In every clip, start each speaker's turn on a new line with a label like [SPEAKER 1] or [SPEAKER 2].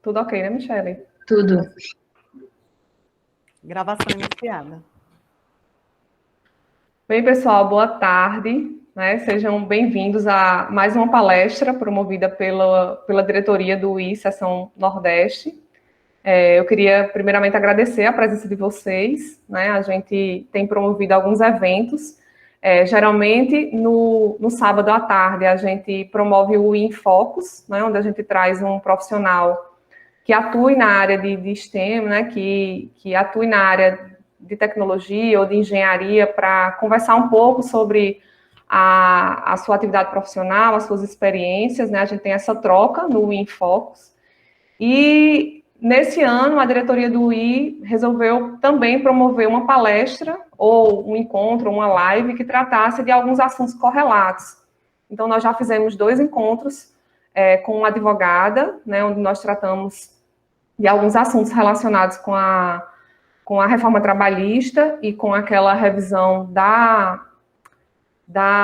[SPEAKER 1] Tudo ok, né, Michele?
[SPEAKER 2] Tudo.
[SPEAKER 3] Gravação iniciada.
[SPEAKER 1] Bem, pessoal, boa tarde, né? Sejam bem-vindos a mais uma palestra promovida pela diretoria do UI Seção Nordeste. Eu queria, primeiramente, agradecer a presença de vocês, né? A gente tem promovido alguns eventos. Geralmente, no sábado à tarde, a gente promove o UI em Focus, né? Onde a gente traz um profissional que atue na área de STEM, né, que atue na área de tecnologia ou de engenharia para conversar um pouco sobre a sua atividade profissional, as suas experiências, né, a gente tem essa troca no UI Focus. E nesse ano, a diretoria do UI resolveu também promover uma palestra ou um encontro, uma live que tratasse de alguns assuntos correlatos. Então, nós já fizemos 2 encontros com uma advogada, né, onde nós tratamos de alguns assuntos relacionados com a reforma trabalhista e com aquela revisão da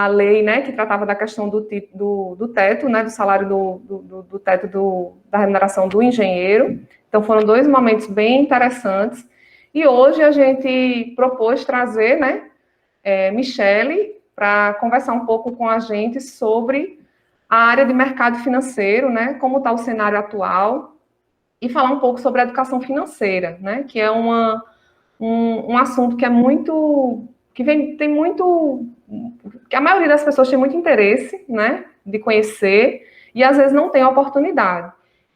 [SPEAKER 1] lei, né, que tratava da questão do teto, né, do salário do teto da remuneração do engenheiro. Então, foram 2 momentos bem interessantes. E hoje a gente propôs trazer, né, Michele para conversar um pouco com a gente sobre a área de mercado financeiro, né, como está o cenário atual, e falar um pouco sobre a educação financeira, né, que é um assunto que é muito, tem muito, que a maioria das pessoas tem muito interesse, né, de conhecer, e às vezes não tem oportunidade.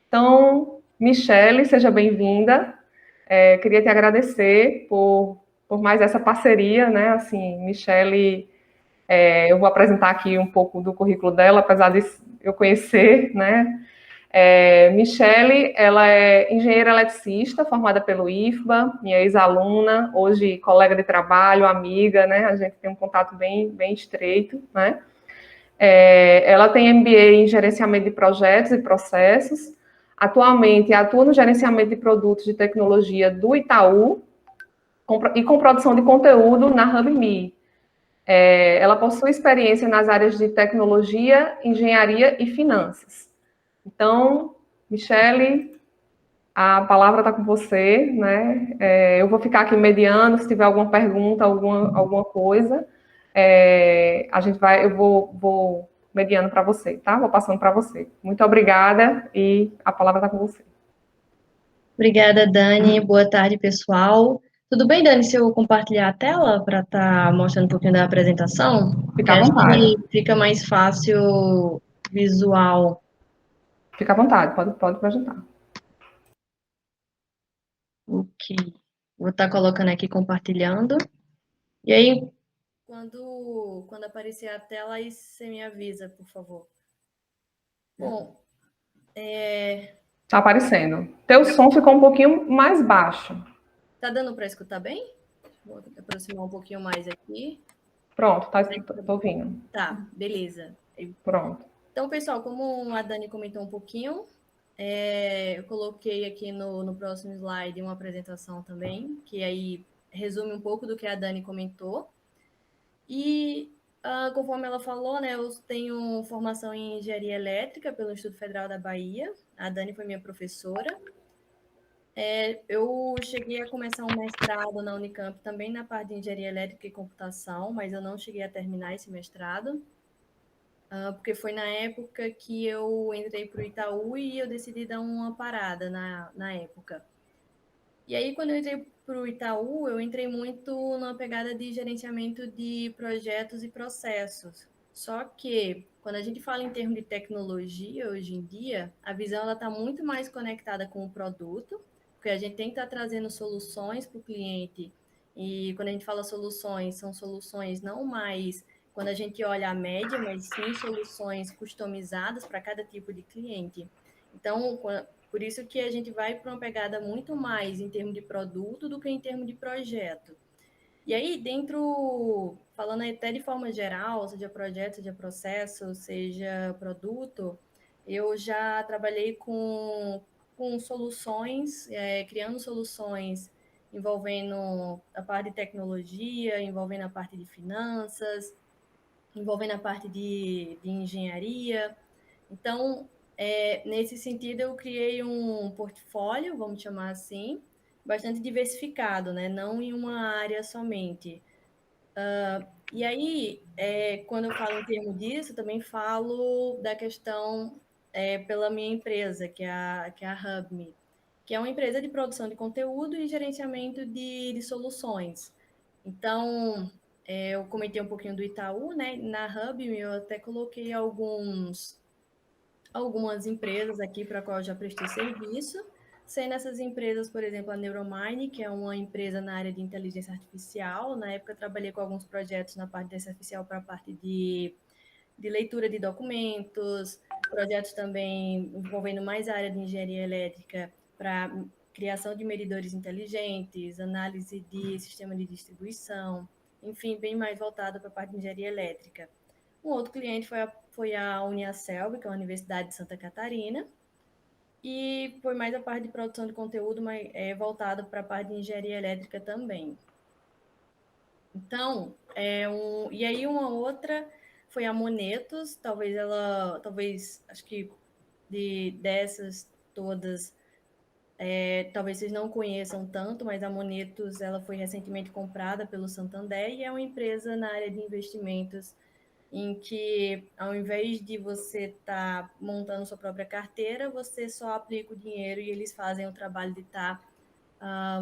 [SPEAKER 1] Então, Michele, seja bem-vinda. Queria te agradecer por mais essa parceria, né, assim, Michele, eu vou apresentar aqui um pouco do currículo dela, apesar de eu conhecer, né. Michele, ela é engenheira eletricista, formada pelo IFBA, minha ex-aluna, hoje colega de trabalho, amiga, né? A gente tem um contato bem estreito, né? Ela tem MBA em gerenciamento de projetos e processos. Atualmente atua no gerenciamento de produtos de tecnologia do Itaú e com produção de conteúdo na HubMe. Ela possui experiência nas áreas de tecnologia, engenharia e finanças. Então, Michele, a palavra está com você, né? Eu vou ficar aqui mediando, se tiver alguma pergunta, alguma coisa, eu vou mediando para você, tá? Vou passando para você. Muito obrigada e a palavra está com você.
[SPEAKER 2] Obrigada, Dani. Boa tarde, pessoal. Tudo bem, Dani, se eu compartilhar a tela para estar mostrando um pouquinho da apresentação?
[SPEAKER 1] Fica à
[SPEAKER 2] Acho
[SPEAKER 1] vontade.
[SPEAKER 2] que fica mais fácil visual.
[SPEAKER 1] Fica à vontade, pode projetar.
[SPEAKER 2] Ok. Vou estar colocando aqui, compartilhando. E aí, quando aparecer a tela, aí você me avisa, por favor. Bom,
[SPEAKER 1] Está aparecendo. Teu som ficou um pouquinho mais baixo.
[SPEAKER 2] tá dando para escutar bem? Vou aproximar um pouquinho mais aqui.
[SPEAKER 1] Pronto, tô ouvindo.
[SPEAKER 2] Tá, beleza.
[SPEAKER 1] Pronto.
[SPEAKER 2] Então, pessoal, como a Dani comentou um pouquinho, eu coloquei aqui no próximo slide uma apresentação também, que aí resume um pouco do que a Dani comentou. E, conforme ela falou, né, eu tenho formação em engenharia elétrica pelo Instituto Federal da Bahia. A Dani foi minha professora. Eu cheguei a começar um mestrado na Unicamp também na parte de engenharia elétrica e computação, mas eu não cheguei a terminar esse mestrado. Porque foi na época que eu entrei para o Itaú e eu decidi dar uma parada na época. E aí, quando eu entrei para o Itaú, eu entrei muito numa pegada de gerenciamento de projetos e processos. Só que, quando a gente fala em termos de tecnologia, hoje em dia, a visão está muito mais conectada com o produto, porque a gente tem que estar trazendo soluções para o cliente. E quando a gente fala soluções, são soluções não mais quando a gente olha a média, mas sim soluções customizadas para cada tipo de cliente. Então, por isso que a gente vai para uma pegada muito mais em termos de produto do que em termos de projeto. E aí, falando até de forma geral, seja projeto, seja processo, seja produto, eu já trabalhei com soluções, criando soluções envolvendo a parte de tecnologia, envolvendo a parte de finanças, envolvendo a parte de engenharia. Então, Nesse sentido, eu criei um portfólio, vamos chamar assim, bastante diversificado, né? Não em uma área somente. E aí, quando eu falo em termos disso, também falo da questão pela minha empresa, que é a HubMe, que é uma empresa de produção de conteúdo e gerenciamento de soluções. Então, eu comentei um pouquinho do Itaú, né? Na HubMe eu até coloquei algumas empresas aqui para a qual eu já prestei serviço, sendo essas empresas, por exemplo, a Neuromind, que é uma empresa na área de inteligência artificial. Na época, eu trabalhei com alguns projetos na parte de inteligência artificial para a parte de leitura de documentos, projetos também envolvendo mais a área de engenharia elétrica para criação de medidores inteligentes, análise de sistema de distribuição, enfim, bem mais voltado para a parte de engenharia elétrica. Um outro cliente foi a Uniaselv, que é a Universidade de Santa Catarina, e foi mais a parte de produção de conteúdo, mas voltado para a parte de engenharia elétrica também. Então, e aí uma outra foi a Monetos, talvez, acho que dessas todas, talvez vocês não conheçam tanto, mas a Monetos, ela foi recentemente comprada pelo Santander e é uma empresa na área de investimentos em que, ao invés de você estar montando sua própria carteira, você só aplica o dinheiro e eles fazem o trabalho de estar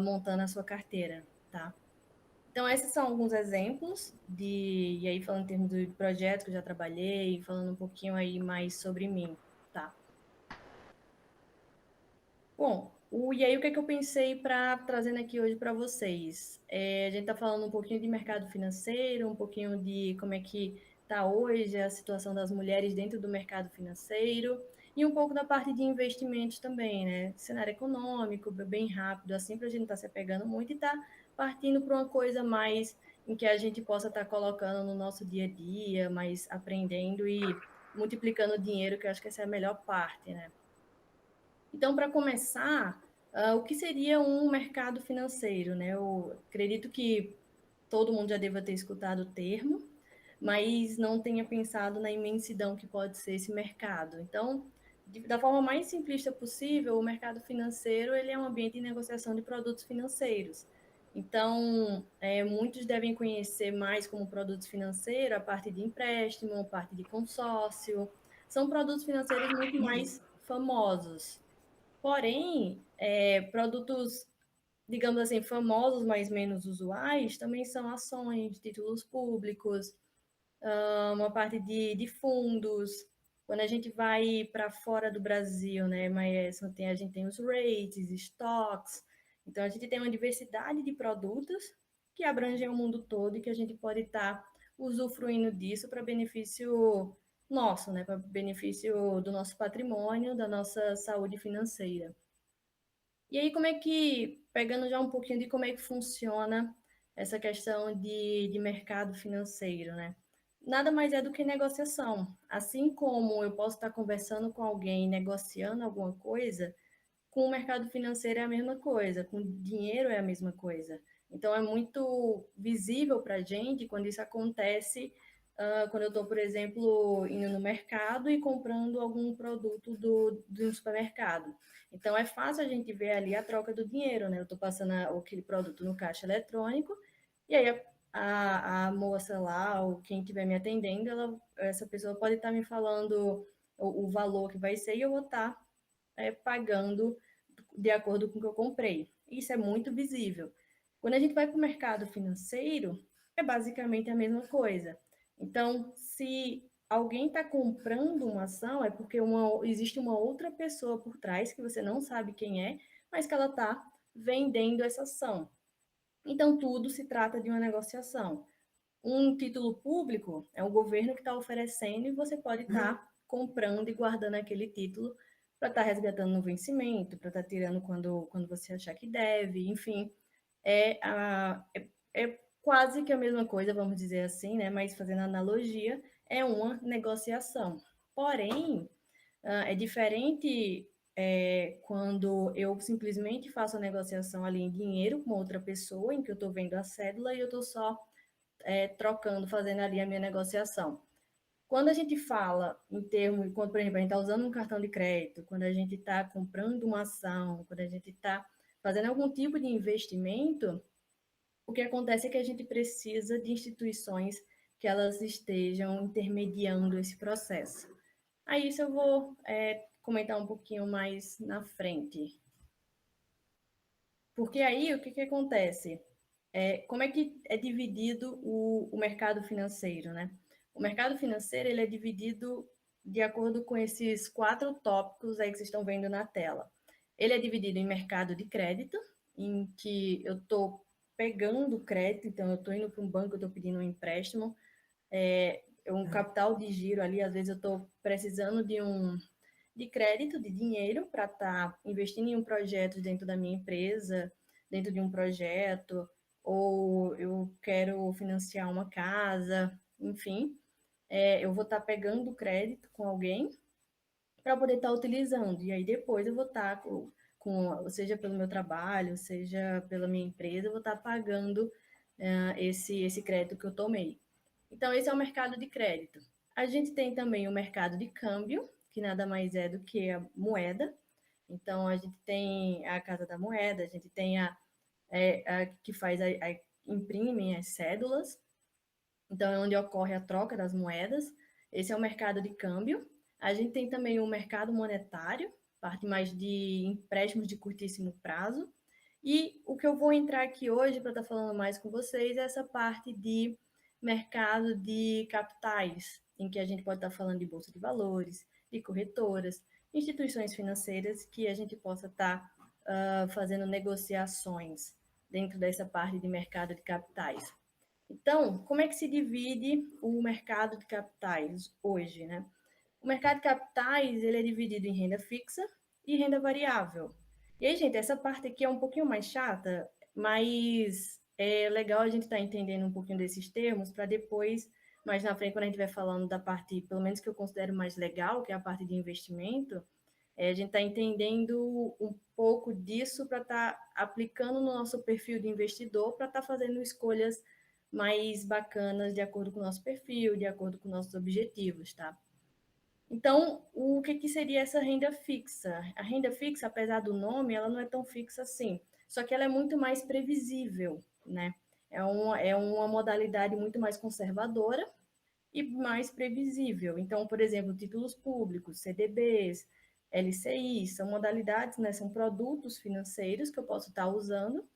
[SPEAKER 2] montando a sua carteira, tá? Então, esses são alguns exemplos e aí falando em termos de projetos que eu já trabalhei, falando um pouquinho aí mais sobre mim, tá? Bom, e aí o que é que eu pensei para trazendo aqui hoje para vocês? A gente está falando um pouquinho de mercado financeiro, um pouquinho de como é que está hoje a situação das mulheres dentro do mercado financeiro e um pouco da parte de investimentos também, né? Cenário econômico, bem rápido, assim, para a gente não estar se apegando muito e estar partindo para uma coisa mais em que a gente possa estar colocando no nosso dia a dia, mais aprendendo e multiplicando o dinheiro, que eu acho que essa é a melhor parte, né? Então, para começar, o que seria um mercado financeiro, né? Eu acredito que todo mundo já deva ter escutado o termo, mas não tenha pensado na imensidão que pode ser esse mercado. Então, da forma mais simplista possível, o mercado financeiro ele é um ambiente de negociação de produtos financeiros. Então, muitos devem conhecer mais como produtos financeiros a parte de empréstimo, a parte de consórcio. São produtos financeiros muito mais famosos. Porém, produtos, digamos assim, famosos, mas menos usuais, também são ações, títulos públicos, uma parte de fundos. Quando a gente vai para fora do Brasil, né, mas a gente tem os REITs, stocks. Então, a gente tem uma diversidade de produtos que abrangem o mundo todo e que a gente pode estar usufruindo disso para benefício nosso, né, para benefício do nosso patrimônio, da nossa saúde financeira. E aí, pegando já um pouquinho de como é que funciona essa questão de mercado financeiro, né? Nada mais é do que negociação. Assim como eu posso estar conversando com alguém, negociando alguma coisa, com o mercado financeiro é a mesma coisa, com dinheiro é a mesma coisa. Então, é muito visível para a gente quando isso acontece, quando eu estou, por exemplo, indo no mercado e comprando algum produto do supermercado. Então, é fácil a gente ver ali a troca do dinheiro, né? Eu estou passando aquele produto no caixa eletrônico, e aí a moça lá, ou quem estiver me atendendo, essa pessoa pode estar me falando o valor que vai ser e eu vou estar pagando de acordo com o que eu comprei. Isso é muito visível. Quando a gente vai para o mercado financeiro, é basicamente a mesma coisa. Então, se alguém está comprando uma ação, é porque existe uma outra pessoa por trás, que você não sabe quem é, mas que ela está vendendo essa ação. Então, tudo se trata de uma negociação. Um título público é o governo que está oferecendo e você pode estar comprando e guardando aquele título para estar resgatando no vencimento, para estar tirando quando você achar que deve, enfim. É quase que a mesma coisa, vamos dizer assim, né? Mas fazendo analogia, é uma negociação. Porém, é diferente quando eu simplesmente faço a negociação ali em dinheiro com outra pessoa, em que eu estou vendo a cédula e eu estou só trocando, fazendo ali a minha negociação. Quando a gente fala em termos, quando, por exemplo, a gente está usando um cartão de crédito, quando a gente está comprando uma ação, quando a gente está fazendo algum tipo de investimento, o que acontece é que a gente precisa de instituições que elas estejam intermediando esse processo. Aí isso eu vou comentar um pouquinho mais na frente. Porque aí o que acontece? Como é que é dividido o mercado financeiro, né? O mercado financeiro ele é dividido de acordo com esses 4 tópicos aí que vocês estão vendo na tela. Ele é dividido em mercado de crédito, em que eu estou pegando crédito, então eu estou indo para um banco, eu estou pedindo um empréstimo, um capital de giro ali, às vezes eu estou precisando de crédito, de dinheiro, para estar investindo em um projeto dentro da minha empresa, dentro de um projeto, ou eu quero financiar uma casa, enfim, eu vou estar pegando crédito com alguém para poder estar utilizando. E aí depois eu vou estar seja pelo meu trabalho, seja pela minha empresa, eu vou estar pagando esse crédito que eu tomei. Então, esse é o mercado de crédito. A gente tem também o mercado de câmbio, que nada mais é do que a moeda. Então, a gente tem a Casa da Moeda, a gente tem a que imprimem as cédulas. Então, é onde ocorre a troca das moedas. Esse é o mercado de câmbio. A gente tem também o mercado monetário, parte mais de empréstimos de curtíssimo prazo. E o que eu vou entrar aqui hoje para estar falando mais com vocês é essa parte de mercado de capitais, em que a gente pode estar falando de bolsa de valores, de corretoras, instituições financeiras que a gente possa estar fazendo negociações dentro dessa parte de mercado de capitais. Então, como é que se divide o mercado de capitais hoje, né? O mercado de capitais, ele é dividido em renda fixa e renda variável. E aí, gente, essa parte aqui é um pouquinho mais chata, mas é legal a gente estar entendendo um pouquinho desses termos para depois, mais na frente, quando a gente vai falando da parte, pelo menos que eu considero mais legal, que é a parte de investimento, a gente está entendendo um pouco disso para estar aplicando no nosso perfil de investidor, para estar fazendo escolhas mais bacanas de acordo com o nosso perfil, de acordo com nossos objetivos, tá? Então, o que seria essa renda fixa? A renda fixa, apesar do nome, ela não é tão fixa assim, só que ela é muito mais previsível, né? É uma modalidade muito mais conservadora e mais previsível. Então, por exemplo, títulos públicos, CDBs, LCI, são modalidades, né? São produtos financeiros que eu posso estar usando,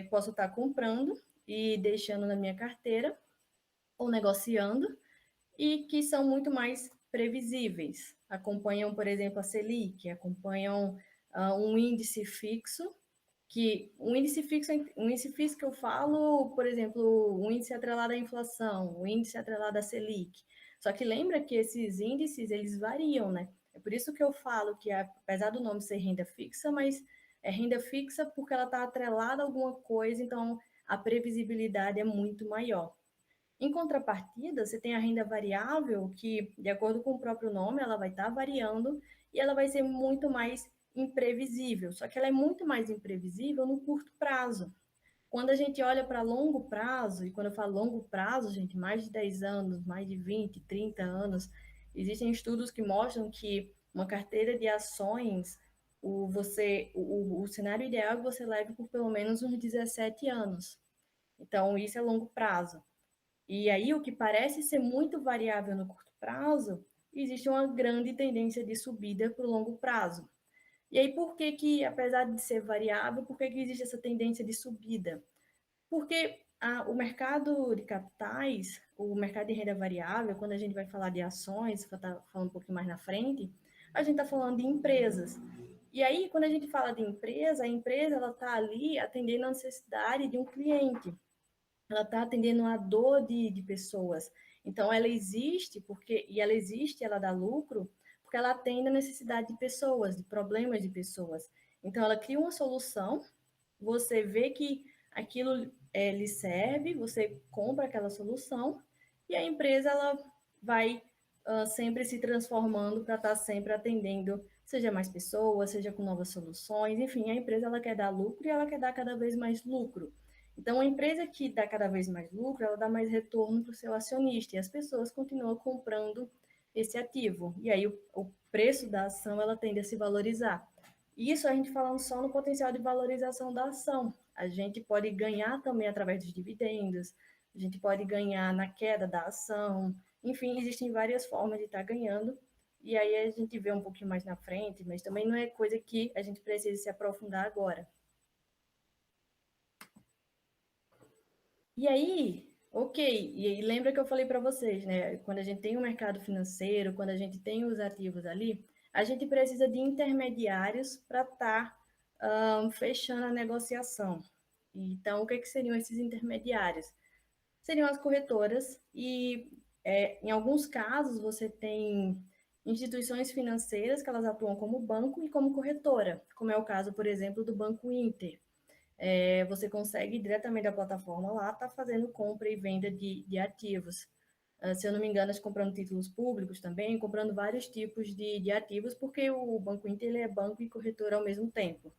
[SPEAKER 2] posso estar comprando e deixando na minha carteira ou negociando, e que são muito mais previsíveis. Acompanham, por exemplo, a Selic, acompanham um índice fixo, um índice fixo que eu falo, por exemplo, um índice atrelado à inflação, um índice atrelado à Selic. Só que lembra que esses índices, eles variam, né? É por isso que eu falo que, apesar do nome ser renda fixa, mas é renda fixa porque ela está atrelada a alguma coisa, então a previsibilidade é muito maior. Em contrapartida, você tem a renda variável, que, de acordo com o próprio nome, ela vai estar variando e ela vai ser muito mais imprevisível. Só que ela é muito mais imprevisível no curto prazo. Quando a gente olha para longo prazo, e quando eu falo longo prazo, gente, mais de 10 anos, mais de 20, 30 anos, existem estudos que mostram que uma carteira de ações, o cenário ideal é que você leve por pelo menos uns 17 anos. Então, isso é longo prazo. E aí, o que parece ser muito variável no curto prazo, existe uma grande tendência de subida para o longo prazo. E aí, por que que, apesar de ser variável, por que que existe essa tendência de subida? Porque o mercado de capitais, o mercado de renda variável, quando a gente vai falar de ações, vou estar falando um pouquinho mais na frente, a gente está falando de empresas. E aí, quando a gente fala de empresa, a empresa ela está ali atendendo a necessidade de um cliente, ela está atendendo a dor de pessoas. Então, ela existe ela dá lucro, porque ela atende a necessidade de pessoas, de problemas de pessoas. Então, ela cria uma solução, você vê que aquilo lhe serve, você compra aquela solução, e a empresa ela vai sempre se transformando para estar sempre atendendo, seja mais pessoas, seja com novas soluções, enfim, a empresa ela quer dar lucro e ela quer dar cada vez mais lucro. Então, a empresa que dá cada vez mais lucro, ela dá mais retorno para o seu acionista, e as pessoas continuam comprando esse ativo. E aí, o preço da ação, ela tende a se valorizar. Isso a gente falando só no potencial de valorização da ação. A gente pode ganhar também através dos dividendos, a gente pode ganhar na queda da ação, enfim, existem várias formas de estar ganhando, e aí a gente vê um pouquinho mais na frente, mas também não é coisa que a gente precisa se aprofundar agora. E aí, ok, e aí lembra que eu falei para vocês, né? Quando a gente tem o mercado financeiro, quando a gente tem os ativos ali, a gente precisa de intermediários para estar fechando a negociação. Então, o que seriam esses intermediários? Seriam as corretoras, e em alguns casos você tem instituições financeiras que elas atuam como banco e como corretora, como é o caso, por exemplo, do Banco Inter. Você consegue diretamente da plataforma lá, tá fazendo compra e venda de ativos. Se eu não me engano, eles comprando títulos públicos também, comprando vários tipos de ativos, porque o Banco Inter ele é banco e corretora ao mesmo tempo.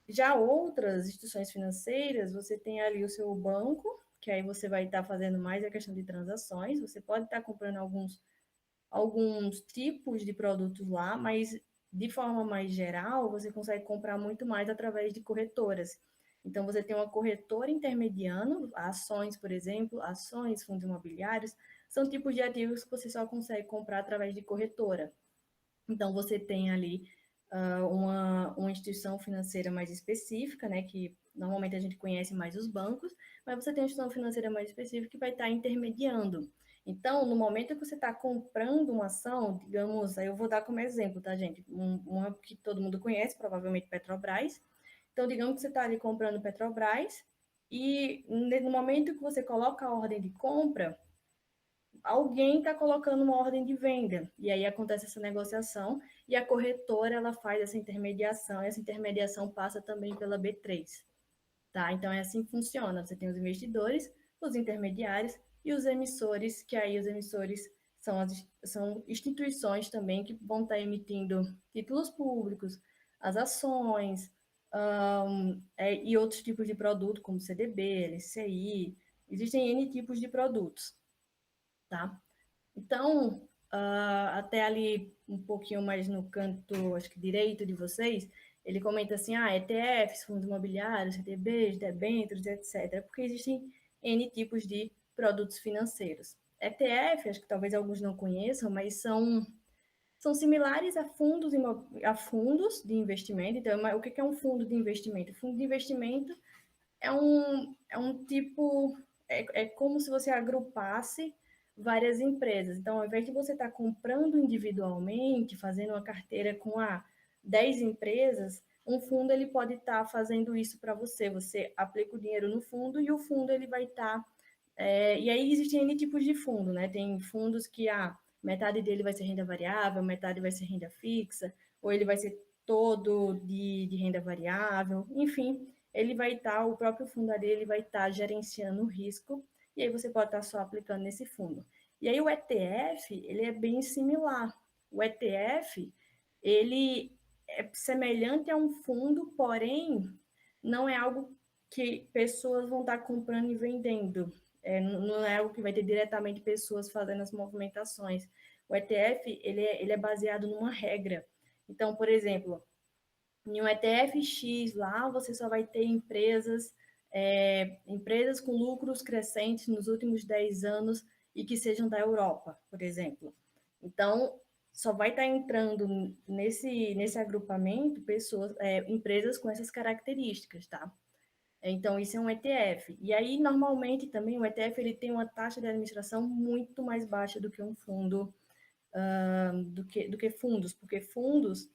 [SPEAKER 2] Já outras instituições financeiras, você tem ali o seu banco, que aí você vai estar fazendo mais a questão de transações, você pode estar comprando alguns tipos de produtos lá, mas de forma mais geral, você consegue comprar muito mais através de corretoras. Então, você tem uma corretora intermediando, ações, por exemplo, ações, fundos imobiliários, são tipos de ativos que você só consegue comprar através de corretora. Então, você tem ali uma instituição financeira mais específica, né, que normalmente a gente conhece mais os bancos, mas você tem uma instituição financeira mais específica que vai estar intermediando. Então, no momento que você está comprando uma ação, digamos, aí eu vou dar como exemplo, tá, gente? Uma que todo mundo conhece, provavelmente Petrobras. Então, digamos que você está ali comprando Petrobras, e no momento que você coloca a ordem de compra, alguém está colocando uma ordem de venda, e aí acontece essa negociação, e a corretora ela faz essa intermediação, e essa intermediação passa também pela B3. Tá? Então é assim que funciona. Você tem os investidores, os intermediários e os emissores, que aí os emissores são instituições também que vão estar emitindo títulos públicos, as ações, e outros tipos de produto, como CDB, LCI. Existem N tipos de produtos. Tá? Então, até ali um pouquinho mais no canto, acho que direito de vocês, ele comenta assim, ETFs, fundos imobiliários, CDBs, debêntures, etc. Porque existem N tipos de produtos financeiros. ETF, acho que talvez alguns não conheçam, mas são similares a fundos de investimento. Então, o que é um fundo de investimento? O fundo de investimento é um tipo, é como se você agrupasse várias empresas. Então, ao invés de você estar comprando individualmente, fazendo uma carteira com 10 empresas, um fundo ele pode estar fazendo isso para você. Você aplica o dinheiro no fundo e o fundo ele vai estar. E aí existem N tipos de fundo, né? Tem fundos que metade dele vai ser renda variável, metade vai ser renda fixa, ou ele vai ser todo de renda variável, enfim, ele vai estar, o próprio fundo dele vai estar gerenciando o risco, e aí você pode estar só aplicando nesse fundo. E aí o ETF, ele é bem similar. O ETF, ele é semelhante a um fundo, porém, não é algo que pessoas vão estar comprando e vendendo. Não é algo que vai ter diretamente pessoas fazendo as movimentações. O ETF, ele é baseado numa regra. Então, por exemplo, em um ETF X lá, você só vai ter empresas com lucros crescentes nos últimos 10 anos e que sejam da Europa, por exemplo. Então, só vai estar entrando nesse agrupamento empresas com essas características, tá? Então, isso é um ETF. E aí, normalmente, também, o ETF ele tem uma taxa de administração muito mais baixa do que um fundo, do que fundos, porque fundos,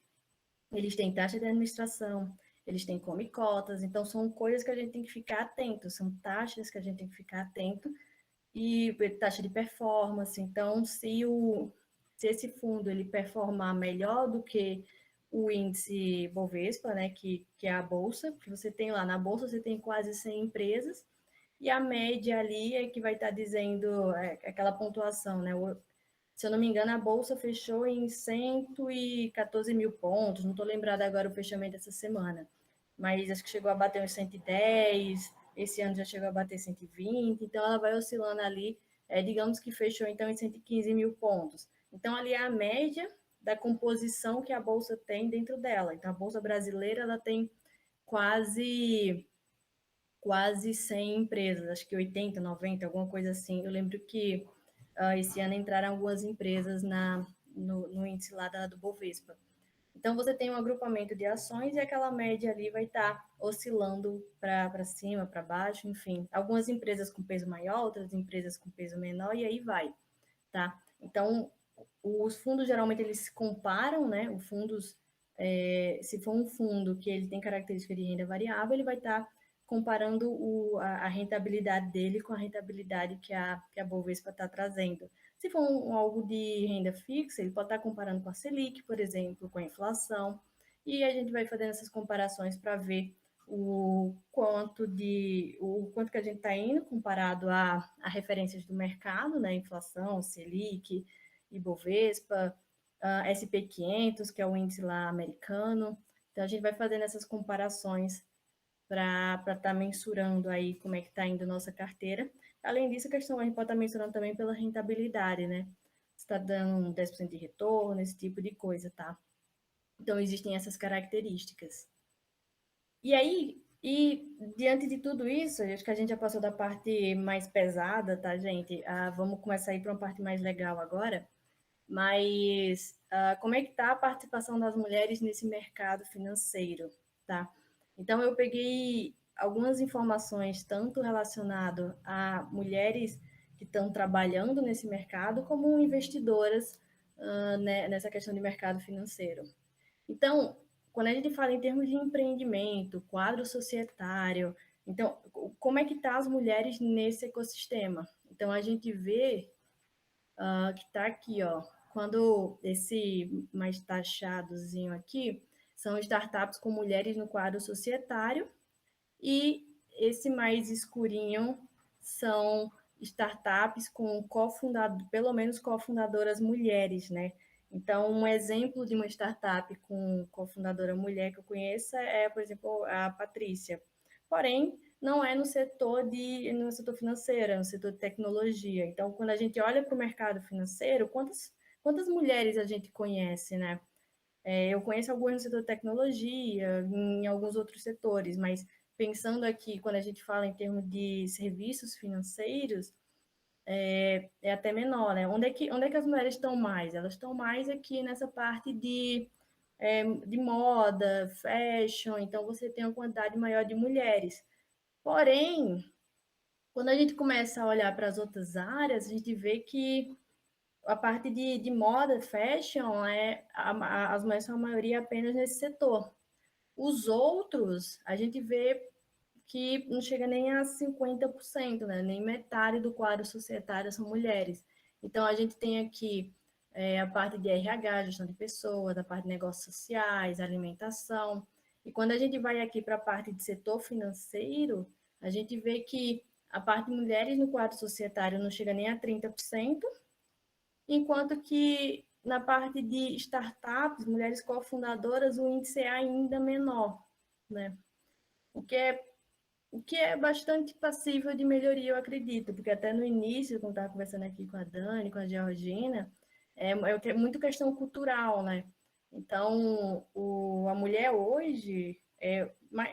[SPEAKER 2] eles têm taxa de administração, eles têm come cotas, então são coisas que a gente tem que ficar atento, são taxas que a gente tem que ficar atento, e taxa de performance. Então, se esse fundo ele performar melhor do que o índice Bovespa, né, que é a bolsa, que você tem lá na bolsa, você tem quase 100 empresas, e a média ali é que vai estar dizendo aquela pontuação, né? Se eu não me engano, a bolsa fechou em 114 mil pontos, não estou lembrada agora o fechamento dessa semana, mas acho que chegou a bater uns 110, esse ano já chegou a bater 120, então ela vai oscilando ali, digamos que fechou então em 115 mil pontos. Então, ali é a média da composição que a Bolsa tem dentro dela. Então, a Bolsa brasileira ela tem quase 100 empresas, acho que 80, 90, alguma coisa assim. Eu lembro que esse ano entraram algumas empresas no índice lá do Bovespa. Então, você tem um agrupamento de ações e aquela média ali vai estar oscilando para cima, para baixo, enfim. Algumas empresas com peso maior, outras empresas com peso menor, e aí vai, tá? Então, os fundos, geralmente, eles se comparam, né? Os fundos, se for um fundo que ele tem característica de renda variável, ele vai estar comparando a rentabilidade dele com a rentabilidade que a Bovespa está trazendo. Se for algo de renda fixa, ele pode estar comparando com a Selic, por exemplo, com a inflação, e a gente vai fazendo essas comparações para ver o quanto que a gente está indo comparado a referências do mercado, né? Inflação, Selic, Ibovespa, SP500, que é o índice lá americano. Então, a gente vai fazendo essas comparações para estar mensurando aí como é que está indo a nossa carteira. Além disso, a gente pode estar mensurando também pela rentabilidade, né? Se está dando 10% de retorno, esse tipo de coisa, tá? Então, existem essas características. E aí, diante de tudo isso, acho que a gente já passou da parte mais pesada, tá, gente? Vamos começar a ir para uma parte mais legal agora. Mas como é que está a participação das mulheres nesse mercado financeiro, tá? Então, eu peguei algumas informações, tanto relacionado a mulheres que estão trabalhando nesse mercado, como investidoras né, nessa questão de mercado financeiro. Então, quando a gente fala em termos de empreendimento, quadro societário, então, como é que estão as mulheres nesse ecossistema? Então, a gente vê que está aqui, ó, quando esse mais taxadozinho aqui, são startups com mulheres no quadro societário, e esse mais escurinho são startups com pelo menos cofundadoras mulheres, né? Então, um exemplo de uma startup com cofundadora mulher que eu conheço é, por exemplo, a Patrícia. Porém, não é no setor financeiro, é no setor de tecnologia. Então, quando a gente olha para o mercado financeiro, quantas mulheres a gente conhece, né? Eu conheço algumas no setor de tecnologia, em alguns outros setores, mas pensando aqui, quando a gente fala em termos de serviços financeiros, é até menor, né? Onde é que as mulheres estão mais? Elas estão mais aqui nessa parte de moda, fashion, então você tem uma quantidade maior de mulheres. Porém, quando a gente começa a olhar para as outras áreas, a gente vê que a parte de moda, fashion, as mulheres são a maioria apenas nesse setor. Os outros, a gente vê que não chega nem a 50%, né? Nem metade do quadro societário são mulheres. Então, a gente tem aqui a parte de RH, gestão de pessoas, a parte de negócios sociais, alimentação. E quando a gente vai aqui para a parte de setor financeiro, a gente vê que a parte de mulheres no quadro societário não chega nem a 30%, enquanto que na parte de startups, mulheres cofundadoras, o índice é ainda menor, né? O que é bastante passível de melhoria, eu acredito, porque até no início, quando estava conversando aqui com a Dani, com a Georgina, é muito questão cultural, né? Então, a mulher hoje,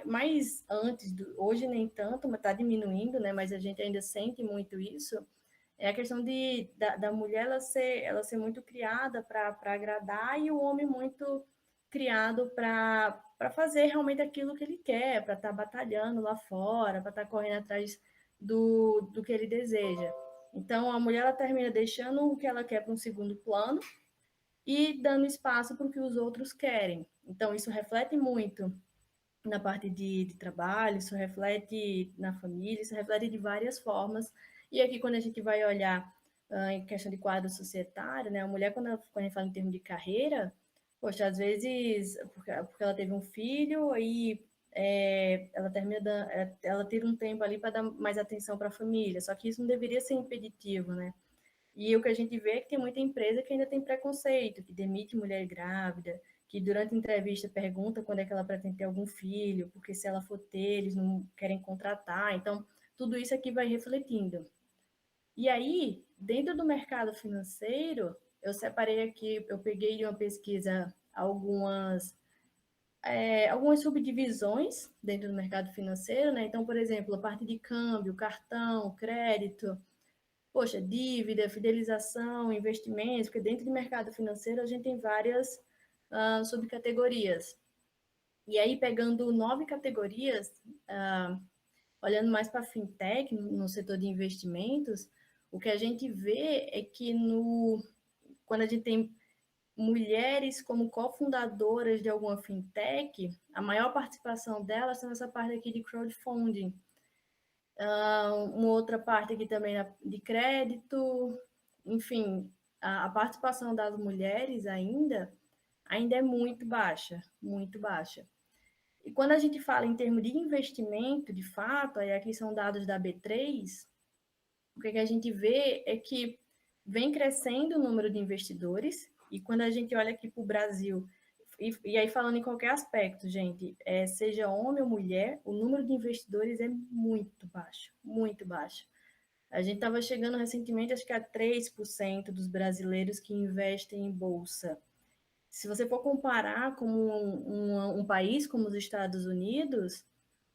[SPEAKER 2] mais antes, hoje nem tanto, mas está diminuindo, né? Mas a gente ainda sente muito isso, é a questão da mulher ela ser muito criada para agradar e o homem muito criado para fazer realmente aquilo que ele quer, para estar batalhando lá fora, para estar correndo atrás do que ele deseja. Então, a mulher ela termina deixando o que ela quer para um segundo plano e dando espaço para o que os outros querem. Então, isso reflete muito na parte de trabalho, isso reflete na família, isso reflete de várias formas. E aqui, quando a gente vai olhar em questão de quadro societário, né, a mulher, quando a gente fala em termos de carreira, poxa, às vezes, porque ela teve um filho, aí ela termina ela teve um tempo ali para dar mais atenção para a família, só que isso não deveria ser impeditivo, né? E o que a gente vê é que tem muita empresa que ainda tem preconceito, que demite mulher grávida, que durante a entrevista pergunta quando é que ela pretende ter algum filho, porque se ela for ter, eles não querem contratar. Então, tudo isso aqui vai refletindo. E aí, dentro do mercado financeiro, eu separei aqui, eu peguei de uma pesquisa algumas subdivisões dentro do mercado financeiro, né? Então, por exemplo, a parte de câmbio, cartão, crédito, poxa, dívida, fidelização, investimentos, porque dentro do mercado financeiro a gente tem várias subcategorias. E aí, pegando 9 categorias, olhando mais para a fintech, no setor de investimentos, o que a gente vê é que quando a gente tem mulheres como cofundadoras de alguma fintech, a maior participação delas são nessa parte aqui de crowdfunding. Uma outra parte aqui também de crédito, enfim, a participação das mulheres ainda é muito baixa, muito baixa. E quando a gente fala em termos de investimento, de fato, aí aqui são dados da B3, o que a gente vê é que vem crescendo o número de investidores, e quando a gente olha aqui para o Brasil, e aí falando em qualquer aspecto, gente, seja homem ou mulher, o número de investidores é muito baixo, muito baixo. A gente estava chegando recentemente, acho que a 3% dos brasileiros que investem em bolsa. Se você for comparar com um país como os Estados Unidos,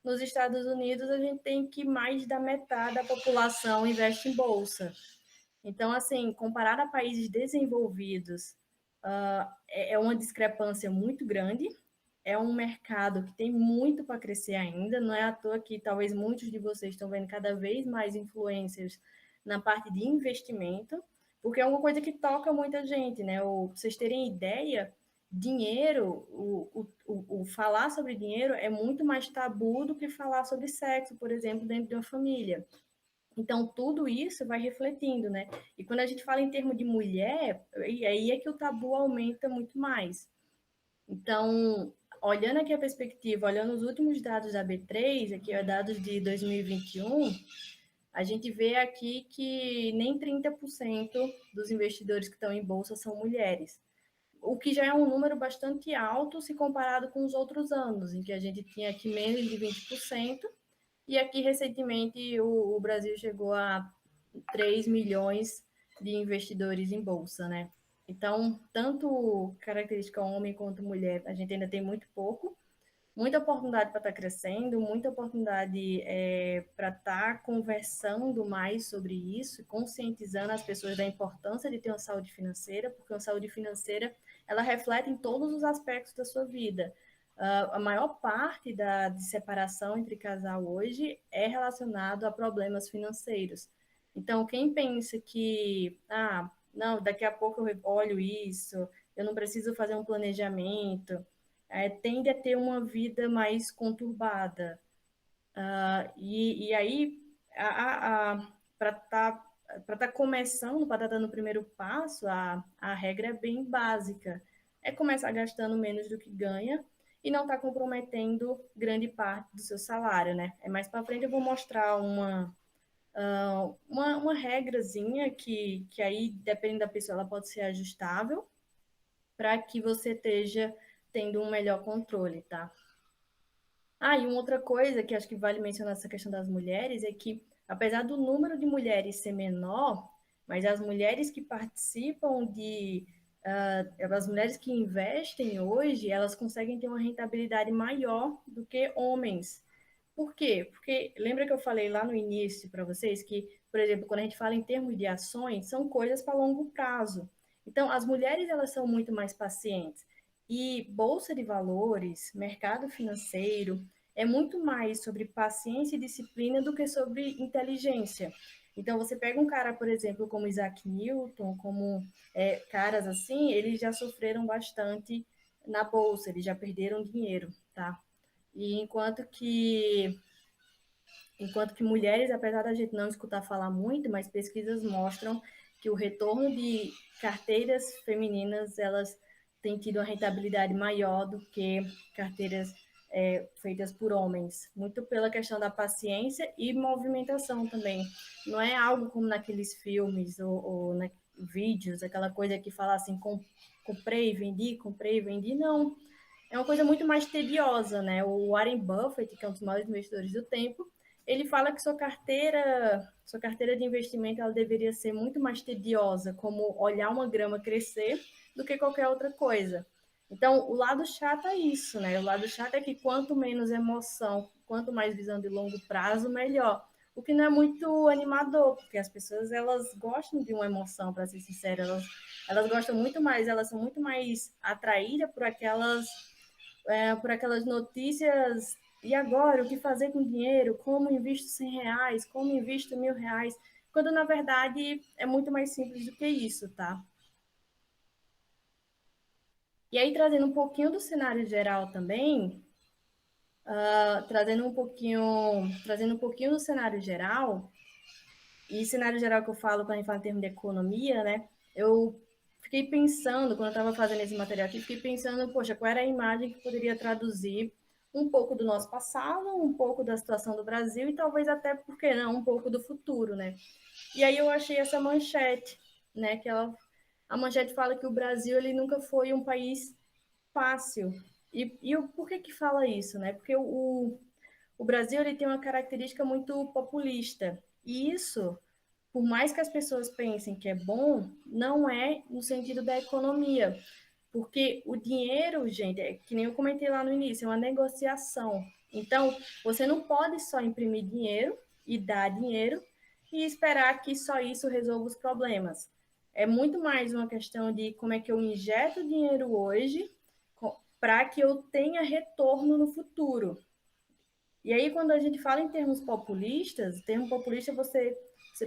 [SPEAKER 2] nos Estados Unidos a gente tem que mais da metade da população investe em bolsa. Então, assim, comparado a países desenvolvidos, é uma discrepância muito grande. É um mercado que tem muito para crescer ainda. Não é à toa que talvez muitos de vocês estão vendo cada vez mais influencers na parte de investimento, porque é uma coisa que toca muita gente, né? Para vocês terem ideia, dinheiro, o falar sobre dinheiro é muito mais tabu do que falar sobre sexo, por exemplo, dentro de uma família. Então, tudo isso vai refletindo, né? E quando a gente fala em termos de mulher, aí é que o tabu aumenta muito mais. Então, olhando aqui a perspectiva, olhando os últimos dados da B3, aqui é dados de 2021, a gente vê aqui que nem 30% dos investidores que estão em bolsa são mulheres, o que já é um número bastante alto se comparado com os outros anos, em que a gente tinha aqui menos de 20%, e aqui recentemente o Brasil chegou a 3 milhões de investidores em bolsa, né? Então, tanto característica homem quanto mulher, a gente ainda tem muito pouco, muita oportunidade para estar crescendo, muita oportunidade para estar conversando mais sobre isso, conscientizando as pessoas da importância de ter uma saúde financeira, porque uma saúde financeira, ela reflete em todos os aspectos da sua vida. A maior parte de separação entre casal hoje é relacionado a problemas financeiros. Então, quem pensa que, não, daqui a pouco eu olho isso, eu não preciso fazer um planejamento, tende a ter uma vida mais conturbada. E aí, para estar começando, para estar dando o primeiro passo, a regra é bem básica. É começar gastando menos do que ganha e não estar comprometendo grande parte do seu salário, né? Mais para frente eu vou mostrar uma regrazinha que aí, dependendo da pessoa, ela pode ser ajustável para que você esteja tendo um melhor controle, tá? E uma outra coisa que acho que vale mencionar essa questão das mulheres é que, apesar do número de mulheres ser menor, mas as mulheres que participam as mulheres que investem hoje, elas conseguem ter uma rentabilidade maior do que homens. Por quê? Porque lembra que eu falei lá no início para vocês que, por exemplo, quando a gente fala em termos de ações, são coisas para longo prazo. Então, as mulheres elas são muito mais pacientes. E bolsa de valores, mercado financeiro, é muito mais sobre paciência e disciplina do que sobre inteligência. Então, você pega um cara, por exemplo, como Isaac Newton, como caras assim, eles já sofreram bastante na bolsa, eles já perderam dinheiro, tá? E enquanto que mulheres, apesar da gente não escutar falar muito, mas pesquisas mostram que o retorno de carteiras femininas, elas têm tido uma rentabilidade maior do que carteiras feitas por homens, muito pela questão da paciência e movimentação também. Não é algo como naqueles filmes ou vídeos, aquela coisa que fala assim, comprei, vendi, não. É uma coisa muito mais tediosa, né? O Warren Buffett, que é um dos maiores investidores do tempo, ele fala que sua carteira de investimento ela deveria ser muito mais tediosa, como olhar uma grama crescer, do que qualquer outra coisa. Então, o lado chato é isso, né? O lado chato é que quanto menos emoção, quanto mais visão de longo prazo, melhor. O que não é muito animador, porque as pessoas elas gostam de uma emoção, para ser sincera, elas gostam muito mais, elas são muito mais atraídas por aquelas notícias. E agora, o que fazer com dinheiro? Como invisto R$ 100? Como invisto R$ 1.000? Quando, na verdade, é muito mais simples do que isso, tá? E aí, trazendo um pouquinho do cenário geral também, trazendo um pouquinho do cenário geral, e cenário geral que eu falo quando a gente fala em termos de economia, né? Eu fiquei pensando, quando eu estava fazendo esse material aqui, fiquei pensando, poxa, qual era a imagem que poderia traduzir um pouco do nosso passado, um pouco da situação do Brasil e talvez até, por que não, um pouco do futuro, né? E aí eu achei essa manchete, né? A manchete fala que o Brasil ele nunca foi um país fácil. Por que fala isso, né? Porque o Brasil ele tem uma característica muito populista. E isso, por mais que as pessoas pensem que é bom, não é no sentido da economia. Porque o dinheiro, gente, é que nem eu comentei lá no início, é uma negociação. Então, você não pode só imprimir dinheiro e dar dinheiro e esperar que só isso resolva os problemas. É muito mais uma questão de como é que eu injeto dinheiro hoje para que eu tenha retorno no futuro. E aí, quando a gente fala em termos populistas, termo populista, você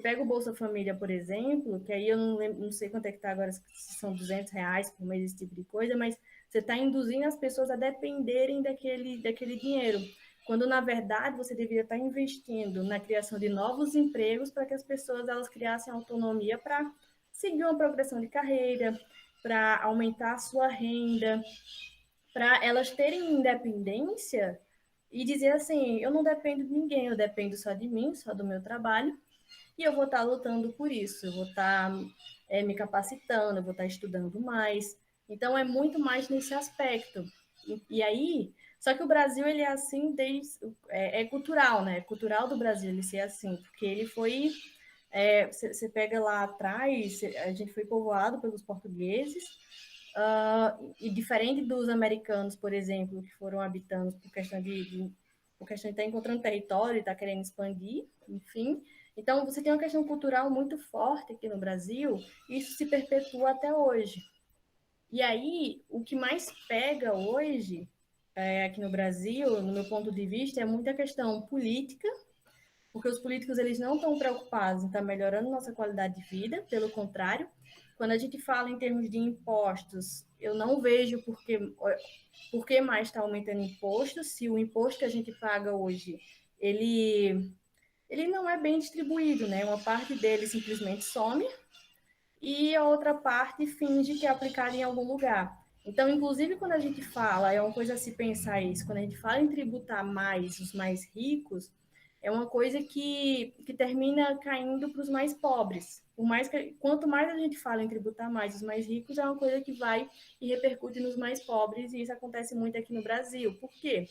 [SPEAKER 2] pega o Bolsa Família, por exemplo, que aí eu não sei quanto é que está agora, se são R$ 200 por mês, esse tipo de coisa, mas você está induzindo as pessoas a dependerem daquele dinheiro, quando, na verdade, você deveria estar investindo na criação de novos empregos para que as pessoas elas criassem autonomia para seguir uma progressão de carreira, para aumentar a sua renda, para elas terem independência e dizer assim, eu não dependo de ninguém, eu dependo só de mim, só do meu trabalho, e eu vou estar lutando por isso, eu vou estar me capacitando, eu vou estar estudando mais. Então, é muito mais nesse aspecto. E aí, só que o Brasil, ele é assim, é cultural, né? É cultural do Brasil ele ser assim, porque ele foi... Você pega lá atrás, a gente foi povoado pelos portugueses, e diferente dos americanos, por exemplo, que foram habitando por questão de estar encontrando território e estar querendo expandir, enfim. Então, você tem uma questão cultural muito forte aqui no Brasil, e isso se perpetua até hoje. E aí, o que mais pega hoje, aqui no Brasil, no meu ponto de vista, é muita questão política, porque os políticos eles não estão preocupados em estar melhorando nossa qualidade de vida, pelo contrário, quando a gente fala em termos de impostos, eu não vejo por que mais está aumentando imposto, se o imposto que a gente paga hoje, ele não é bem distribuído, né? Uma parte dele simplesmente some e a outra parte finge que é aplicada em algum lugar. Então, inclusive, quando a gente fala, é uma coisa a se pensar isso, quando a gente fala em tributar mais os mais ricos, é uma coisa que termina caindo para os mais pobres. Quanto mais a gente fala em tributar mais os mais ricos, é uma coisa que vai e repercute nos mais pobres, e isso acontece muito aqui no Brasil. Por quê?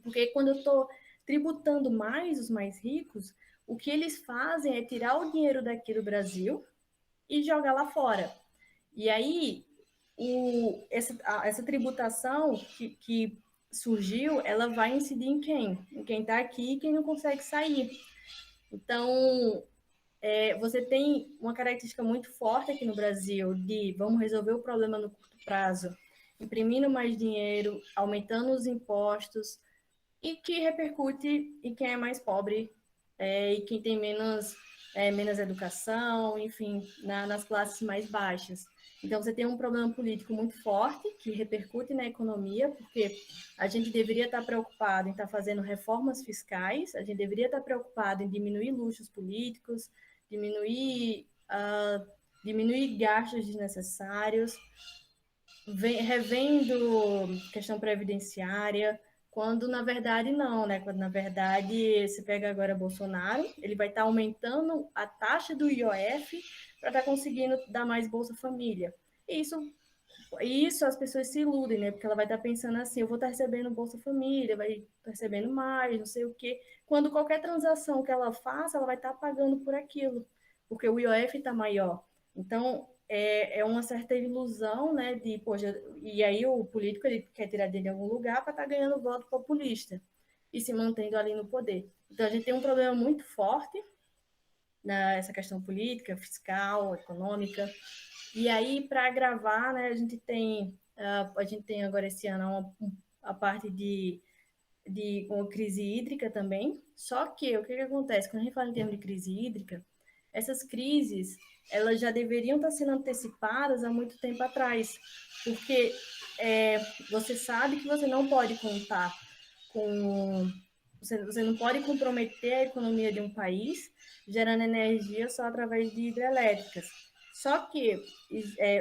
[SPEAKER 2] Porque quando eu estou tributando mais os mais ricos, o que eles fazem é tirar o dinheiro daqui do Brasil e jogar lá fora. E aí, essa tributação que surgiu, ela vai incidir em quem? Em quem está aqui e quem não consegue sair. Então, você tem uma característica muito forte aqui no Brasil de vamos resolver o problema no curto prazo, imprimindo mais dinheiro, aumentando os impostos, e que repercute em quem é mais pobre e quem tem menos educação, enfim, nas classes mais baixas. Então, você tem um problema político muito forte que repercute na economia, porque a gente deveria estar preocupado em estar fazendo reformas fiscais, a gente deveria estar preocupado em diminuir luxos políticos, diminuir gastos desnecessários, revendo questão previdenciária, quando na verdade não, né? Quando na verdade você pega agora Bolsonaro, ele vai estar aumentando a taxa do IOF para estar conseguindo dar mais Bolsa Família. E isso isso as pessoas se iludem, né? Porque ela vai estar pensando assim, eu vou estar recebendo Bolsa Família, vai estar recebendo mais, não sei o quê. Quando qualquer transação que ela faça, ela vai estar pagando por aquilo, porque o IOF está maior. Então, é uma certa ilusão, né? De, poxa, e aí o político ele quer tirar dele de algum lugar para estar ganhando voto populista e se mantendo ali no poder. Então, a gente tem um problema muito forte nessa questão política, fiscal, econômica. E aí, para agravar, né, a gente tem agora esse ano a parte de uma crise hídrica também. Só que o que acontece? Quando a gente fala em termos de crise hídrica, essas crises elas já deveriam estar sendo antecipadas há muito tempo atrás, porque você sabe que você não pode contar com. Você não pode comprometer a economia de um país gerando energia só através de hidrelétricas. Só que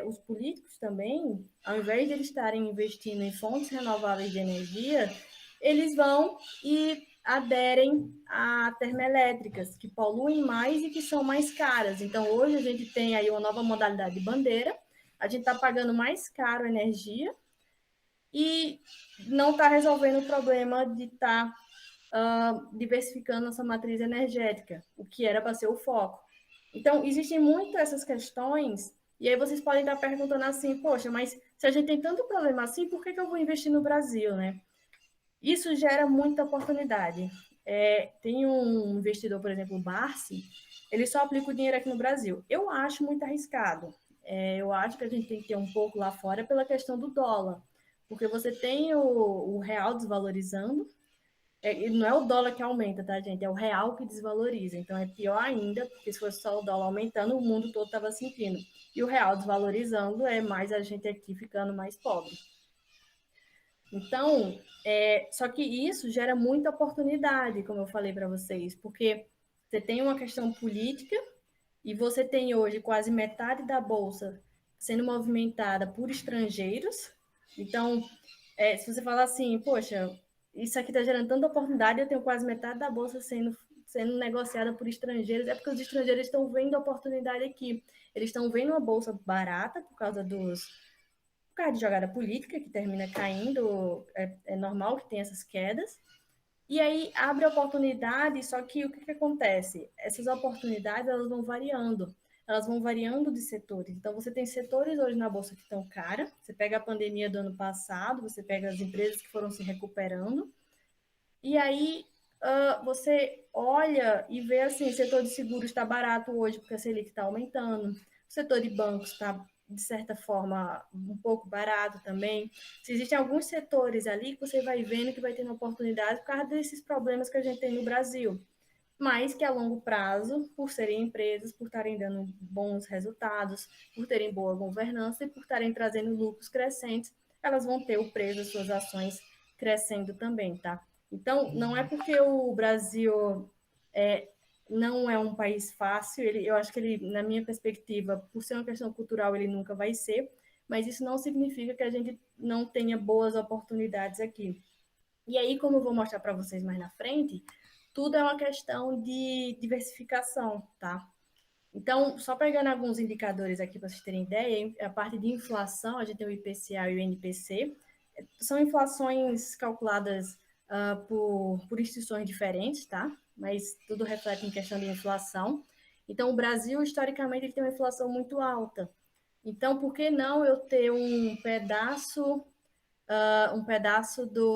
[SPEAKER 2] os políticos também, ao invés de eles estarem investindo em fontes renováveis de energia, eles vão e aderem a termoelétricas, que poluem mais e que são mais caras. Então, hoje a gente tem aí uma nova modalidade de bandeira, a gente está pagando mais caro a energia e não está resolvendo o problema de estar diversificando nossa matriz energética, o que era para ser o foco. Então, existem muito essas questões, e aí vocês podem estar perguntando assim, poxa, mas se a gente tem tanto problema assim, por que eu vou investir no Brasil, né? Isso gera muita oportunidade. Tem um investidor, por exemplo, o Barsi, ele só aplica o dinheiro aqui no Brasil. Eu acho muito arriscado. Eu acho que a gente tem que ter um pouco lá fora pela questão do dólar, porque você tem o real desvalorizando, e não é o dólar que aumenta, tá, gente? É o real que desvaloriza. Então é pior ainda, porque se fosse só o dólar aumentando, o mundo todo estava sentindo. E o real desvalorizando é mais a gente aqui ficando mais pobre. Então, só que isso gera muita oportunidade, como eu falei para vocês, porque você tem uma questão política e você tem hoje quase metade da bolsa sendo movimentada por estrangeiros. Então, se você falar assim, poxa, isso aqui está gerando tanta oportunidade, eu tenho quase metade da bolsa sendo negociada por estrangeiros, é porque os estrangeiros estão vendo a oportunidade aqui. Eles estão vendo uma bolsa barata por causa por causa de jogada política, que termina caindo, é normal que tenha essas quedas. E aí abre oportunidade, só que o que acontece? Essas oportunidades elas vão variando de setores. Então você tem setores hoje na bolsa que estão cara. Você pega a pandemia do ano passado, você pega as empresas que foram se recuperando, e aí você olha e vê assim, o setor de seguros está barato hoje porque a Selic está aumentando, o setor de bancos está de certa forma um pouco barato também. Se existem alguns setores ali que você vai vendo que vai tendo oportunidade por causa desses problemas que a gente tem no Brasil, mas que a longo prazo, por serem empresas, por estarem dando bons resultados, por terem boa governança e por estarem trazendo lucros crescentes, elas vão ter o preço das suas ações crescendo também, tá? Então, não é porque o Brasil não é um país fácil, eu acho que ele, na minha perspectiva, por ser uma questão cultural, ele nunca vai ser, mas isso não significa que a gente não tenha boas oportunidades aqui. E aí, como eu vou mostrar para vocês mais na frente, tudo é uma questão de diversificação, tá? Então, só pegando alguns indicadores aqui para vocês terem ideia, a parte de inflação, a gente tem o IPCA e o NPC, são inflações calculadas por instituições diferentes, tá? Mas tudo reflete em questão de inflação. Então, o Brasil, historicamente, ele tem uma inflação muito alta. Então, por que não eu ter um pedaço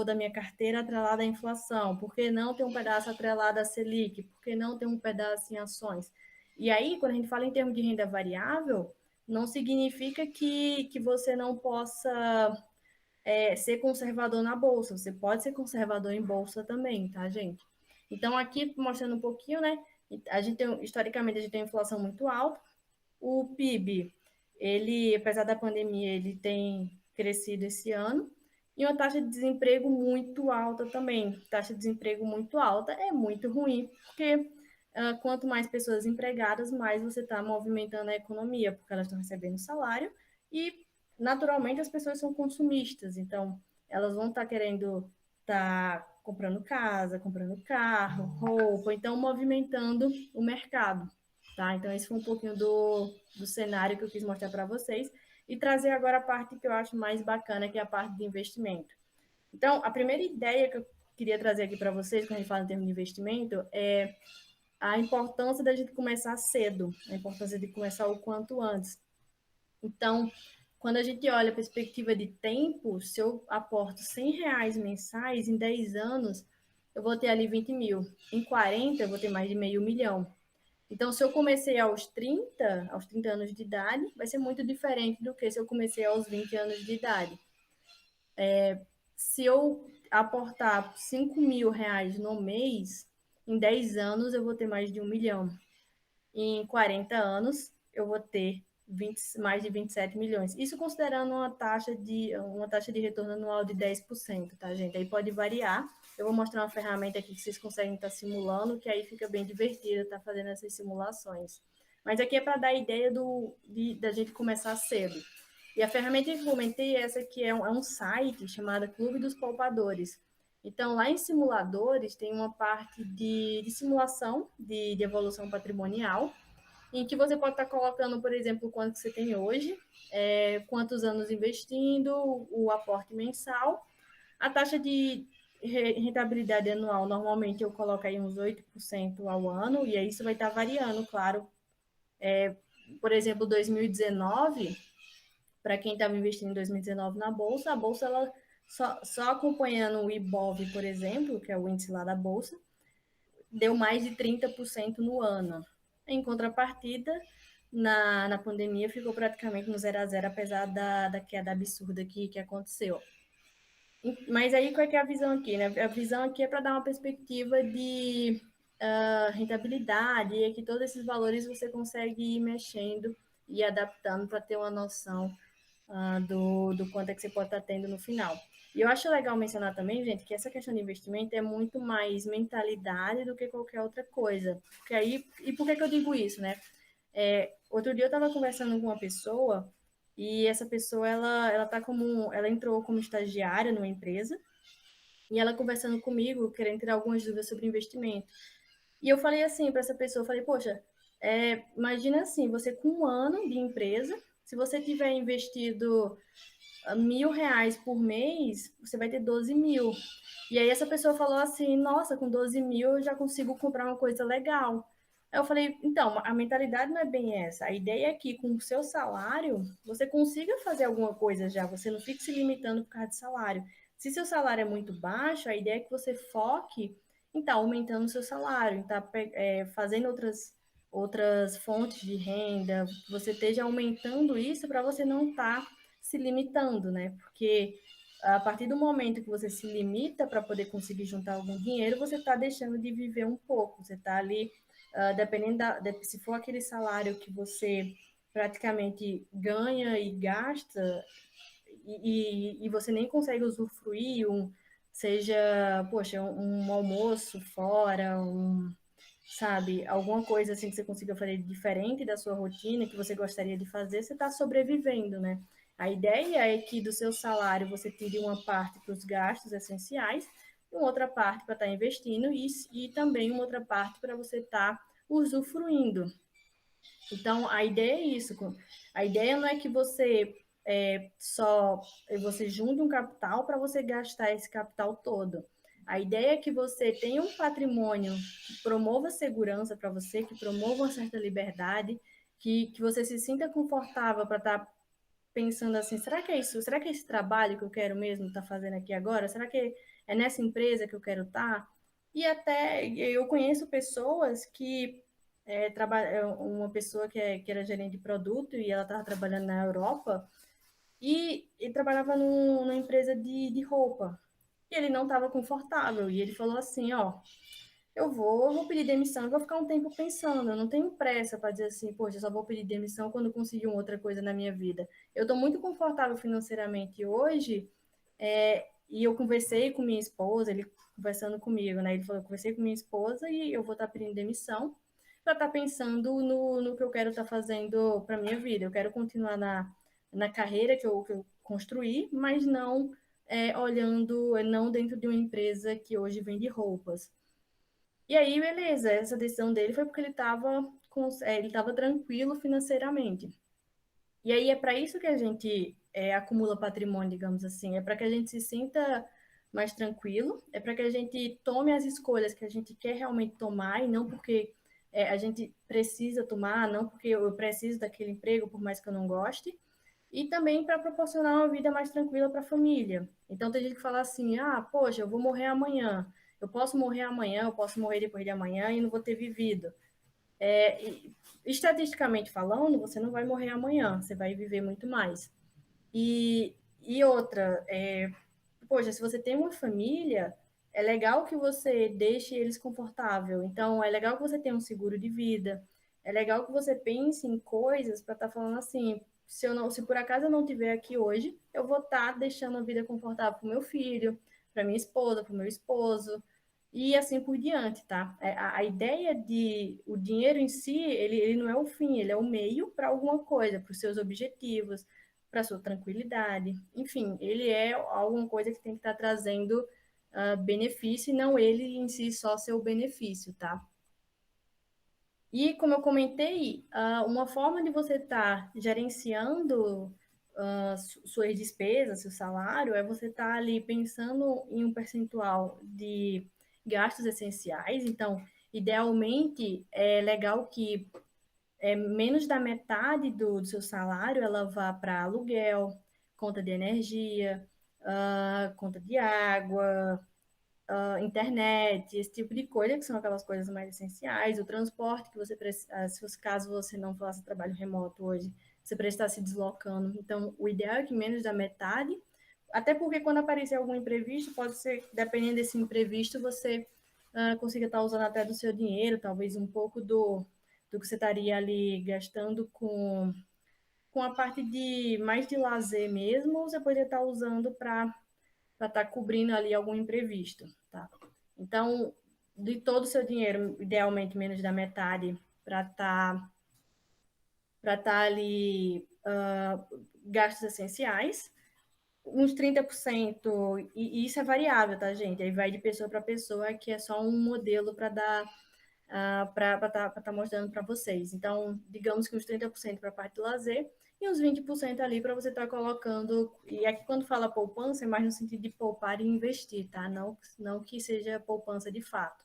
[SPEAKER 2] da minha carteira atrelado à inflação? Por que não ter um pedaço atrelado à Selic? Por que não ter um pedaço em ações? E aí, quando a gente fala em termos de renda variável, não significa que você não possa ser conservador na bolsa. Você pode ser conservador em bolsa também, tá, gente? Então, aqui mostrando um pouquinho, né? Historicamente, a gente tem inflação muito alta. O PIB, ele, apesar da pandemia, ele tem crescido esse ano. E uma taxa de desemprego muito alta também. Taxa de desemprego muito alta é muito ruim, porque quanto mais pessoas empregadas, mais você está movimentando a economia, porque elas estão recebendo salário e, naturalmente, as pessoas são consumistas, então elas vão estar querendo estar comprando casa, comprando carro, roupa, então movimentando o mercado, tá? Então esse foi um pouquinho do cenário que eu quis mostrar para vocês. e trazer agora a parte que eu acho mais bacana, que é a parte de investimento. Então, a primeira ideia que eu queria trazer aqui para vocês, quando a gente fala em termos de investimento, é a importância da gente começar cedo, a importância de começar o quanto antes. Então, quando a gente olha a perspectiva de tempo, se eu aporto R$ 100 mensais, em 10 anos, eu vou ter ali 20 mil. Em 40, eu vou ter mais de meio milhão. Então, se eu comecei aos 30 anos de idade, vai ser muito diferente do que se eu comecei aos 20 anos de idade. Se eu aportar R$ 5.000 no mês, em 10 anos eu vou ter mais de 1 milhão. Em 40 anos, eu vou ter mais de 27 milhões. Isso considerando uma taxa de retorno anual de 10%, tá, gente? Aí pode variar. Eu vou mostrar uma ferramenta aqui que vocês conseguem estar simulando, que aí fica bem divertido estar fazendo essas simulações. Mas aqui é para dar a ideia da gente começar cedo. E a ferramenta que eu comentei, essa aqui é um site chamado Clube dos Poupadores. Então, lá em simuladores, tem uma parte de simulação de evolução patrimonial, em que você pode estar colocando, por exemplo, quanto que você tem hoje, quantos anos investindo, o aporte mensal, a taxa de rentabilidade anual, normalmente eu coloco aí uns 8% ao ano, e aí isso vai estar variando, claro. Por exemplo, 2019, para quem estava investindo em 2019 na Bolsa, a Bolsa, ela só acompanhando o IBOV, por exemplo, que é o índice lá da Bolsa, deu mais de 30% no ano. Em contrapartida, na pandemia ficou praticamente no 0 a 0, apesar da queda absurda que aconteceu. Mas aí qual é que é a visão aqui, né? A visão aqui é para dar uma perspectiva de rentabilidade, e que todos esses valores você consegue ir mexendo e adaptando para ter uma noção do quanto é que você pode estar tendo no final. E eu acho legal mencionar também, gente, que essa questão de investimento é muito mais mentalidade do que qualquer outra coisa. Porque aí, e por que eu digo isso, né? Outro dia eu estava conversando com uma pessoa e essa pessoa, ela entrou como estagiária numa empresa e ela conversando comigo, querendo tirar algumas dúvidas sobre investimento. E eu falei assim para essa pessoa, eu falei, poxa, imagina assim, você com 1 ano de empresa, se você tiver investido R$ 1.000 por mês, você vai ter 12 mil. E aí essa pessoa falou assim, nossa, com 12 mil eu já consigo comprar uma coisa legal. Aí eu falei, então, a mentalidade não é bem essa. A ideia é que com o seu salário, você consiga fazer alguma coisa já, você não fique se limitando por causa de salário. Se seu salário é muito baixo, a ideia é que você foque em estar aumentando o seu salário, em estar fazendo outras fontes de renda, você esteja aumentando isso para você não estar se limitando, né? Porque a partir do momento que você se limita para poder conseguir juntar algum dinheiro, você está deixando de viver um pouco. Você está ali, dependendo se for aquele salário que você praticamente ganha e gasta, e você nem consegue usufruir, seja, poxa, um almoço fora, sabe, alguma coisa assim que você consiga fazer diferente da sua rotina, que você gostaria de fazer, você está sobrevivendo, né? A ideia é que do seu salário você tire uma parte para os gastos essenciais e uma outra parte para estar investindo e também uma outra parte para você estar usufruindo. Então, a ideia é isso. A ideia não é que você junte um capital para você gastar esse capital todo. A ideia é que você tenha um patrimônio que promova segurança para você, que promova uma certa liberdade, que você se sinta confortável para estar pensando assim, será que é isso? Será que é esse trabalho que eu quero mesmo estar fazendo aqui agora? Será que é nessa empresa que eu quero estar? E até eu conheço pessoas que uma pessoa que era gerente de produto e ela estava trabalhando na Europa e trabalhava numa empresa de roupa. E ele não estava confortável. E ele falou assim, ó, eu vou pedir demissão, eu vou ficar um tempo pensando, eu não tenho pressa para dizer assim, poxa, eu só vou pedir demissão quando conseguir uma outra coisa na minha vida. Eu estou muito confortável financeiramente hoje, e eu conversei com minha esposa, ele conversando comigo, né? Ele falou, eu conversei com minha esposa e eu vou estar pedindo demissão para estar pensando no que eu quero estar fazendo para minha vida. Eu quero continuar na carreira que eu construí, mas não olhando, não dentro de uma empresa que hoje vende roupas. E aí, beleza, essa decisão dele foi porque ele estava tranquilo financeiramente. E aí é para isso que a gente acumula patrimônio, digamos assim, é para que a gente se sinta mais tranquilo, é para que a gente tome as escolhas que a gente quer realmente tomar e não porque a gente precisa tomar, não porque eu preciso daquele emprego, por mais que eu não goste, e também para proporcionar uma vida mais tranquila para a família. Então tem gente que fala assim: ah, poxa, eu vou morrer amanhã, eu posso morrer amanhã, eu posso morrer depois de amanhã e não vou ter vivido. Estatisticamente falando, você não vai morrer amanhã, você vai viver muito mais. E outra, poxa, se você tem uma família, é legal que você deixe eles confortável. Então, é legal que você tenha um seguro de vida. É legal que você pense em coisas para estar falando assim, se por acaso eu não estiver aqui hoje, eu vou estar deixando a vida confortável para o meu filho, para minha esposa, para o meu esposo, e assim por diante, tá? A ideia de o dinheiro em si, ele não é o fim, ele é o meio para alguma coisa, para os seus objetivos, para sua tranquilidade. Enfim, ele é alguma coisa que tem que estar trazendo benefício e não ele em si só seu benefício, tá? E como eu comentei, uma forma de você estar gerenciando suas despesas, seu salário, é você estar ali pensando em um percentual de gastos essenciais. Então, idealmente, é legal que menos da metade do seu salário ela vá para aluguel, conta de energia, conta de água, internet, esse tipo de coisa, que são aquelas coisas mais essenciais, o transporte que você precisa, se caso você não faça trabalho remoto hoje, você precisa estar se deslocando. Então, o ideal é que menos da metade, até porque quando aparecer algum imprevisto, pode ser, dependendo desse imprevisto, você consiga estar usando até do seu dinheiro, talvez um pouco do que você estaria ali gastando com a parte de mais de lazer mesmo, ou você poderia estar usando para estar cobrindo ali algum imprevisto, tá? Então, de todo o seu dinheiro, idealmente menos da metade, para estar ali gastos essenciais, uns 30%, e isso é variável, tá, gente? Aí vai de pessoa para pessoa, que é só um modelo para dar para estar mostrando para vocês. Então, digamos que uns 30% para a parte do lazer e uns 20% ali para você estar colocando. E aqui, quando fala poupança, é mais no sentido de poupar e investir, tá? Não que seja poupança de fato.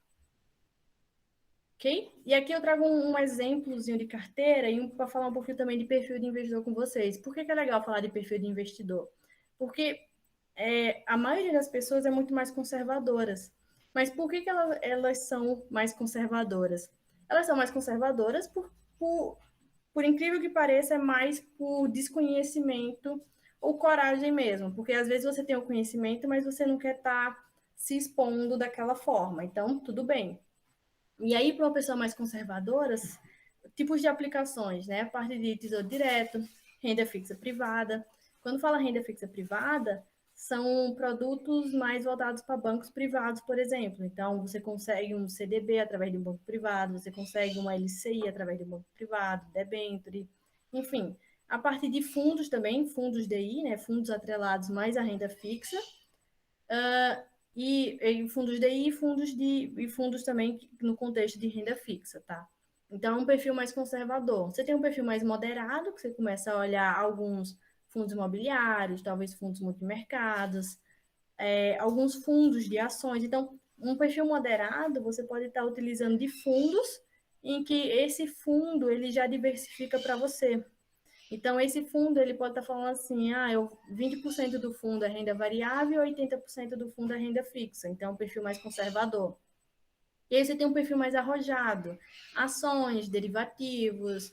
[SPEAKER 2] Ok? E aqui eu trago um exemplozinho de carteira e para falar um pouquinho também de perfil de investidor com vocês. Por que é legal falar de perfil de investidor? Porque a maioria das pessoas é muito mais conservadoras. Mas por que elas são mais conservadoras? Elas são mais conservadoras por incrível que pareça, é mais por desconhecimento ou coragem mesmo. Porque às vezes você tem o conhecimento, mas você não quer estar se expondo daquela forma. Então, tudo bem. E aí, para uma pessoa mais conservadora, tipos de aplicações, né? A parte de tesouro direto, renda fixa privada. Quando fala renda fixa privada, são produtos mais voltados para bancos privados, por exemplo. Então, você consegue um CDB através de um banco privado, você consegue uma LCI através de um banco privado, debênture, enfim. A parte de fundos também, fundos DI, né? Fundos atrelados mais à renda fixa. E fundos DI e fundos também no contexto de renda fixa, tá? Então, é um perfil mais conservador. Você tem um perfil mais moderado, que você começa a olhar alguns fundos imobiliários, talvez fundos multimercados, alguns fundos de ações. Então, um perfil moderado, você pode estar utilizando de fundos em que esse fundo ele já diversifica para você. Então, esse fundo, ele pode estar falando assim, 20% do fundo é renda variável e 80% do fundo é renda fixa. Então, é um perfil mais conservador. E aí você tem um perfil mais arrojado, ações, derivativos,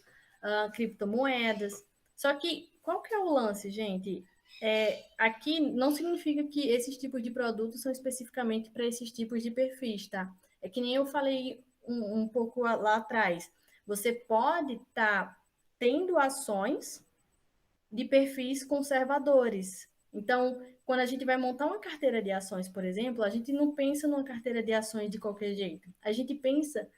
[SPEAKER 2] criptomoedas. Só que, qual que é o lance, gente? Aqui não significa que esses tipos de produtos são especificamente para esses tipos de perfis, tá? É que nem eu falei um pouco lá atrás. Você pode estar tendo ações de perfis conservadores. Então, quando a gente vai montar uma carteira de ações, por exemplo, a gente não pensa numa carteira de ações de qualquer jeito. A gente pensa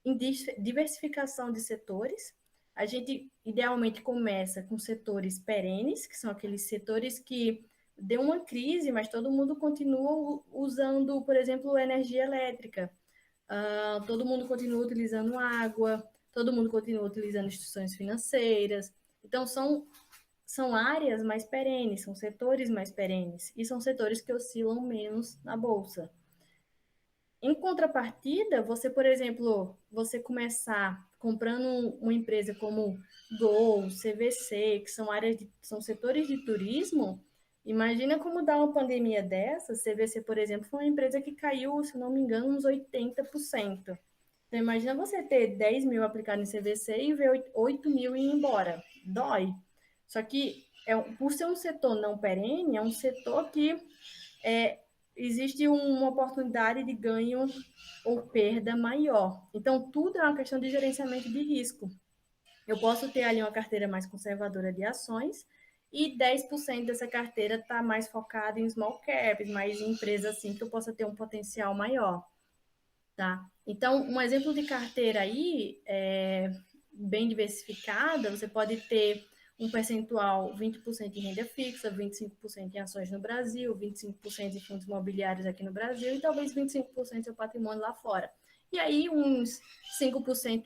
[SPEAKER 2] em diversificação de setores. A gente idealmente começa com setores perenes, que são aqueles setores que deu uma crise, mas todo mundo continua usando, por exemplo, energia elétrica. Todo mundo continua utilizando água, todo mundo continua utilizando instituições financeiras. Então, são são áreas mais perenes, são setores mais perenes, e são setores que oscilam menos na bolsa. Em contrapartida, você, por exemplo, você começar comprando uma empresa como Gol, CVC, que são são setores de turismo, imagina como dá uma pandemia dessa. CVC, por exemplo, foi uma empresa que caiu, se não me engano, uns 80%. Então, imagina você ter 10 mil aplicado em CVC e ver 8 mil ir embora. Dói. Só que, por ser um setor não perene, é um setor que é, existe uma oportunidade de ganho ou perda maior. Então, tudo é uma questão de gerenciamento de risco. Eu posso ter ali uma carteira mais conservadora de ações e 10% dessa carteira está mais focada em small caps, mais em empresas assim que eu possa ter um potencial maior, tá? Então, um exemplo de carteira aí, bem diversificada, você pode ter um percentual 20% em renda fixa, 25% em ações no Brasil, 25% em fundos imobiliários aqui no Brasil e talvez 25% do seu patrimônio lá fora. E aí uns 5%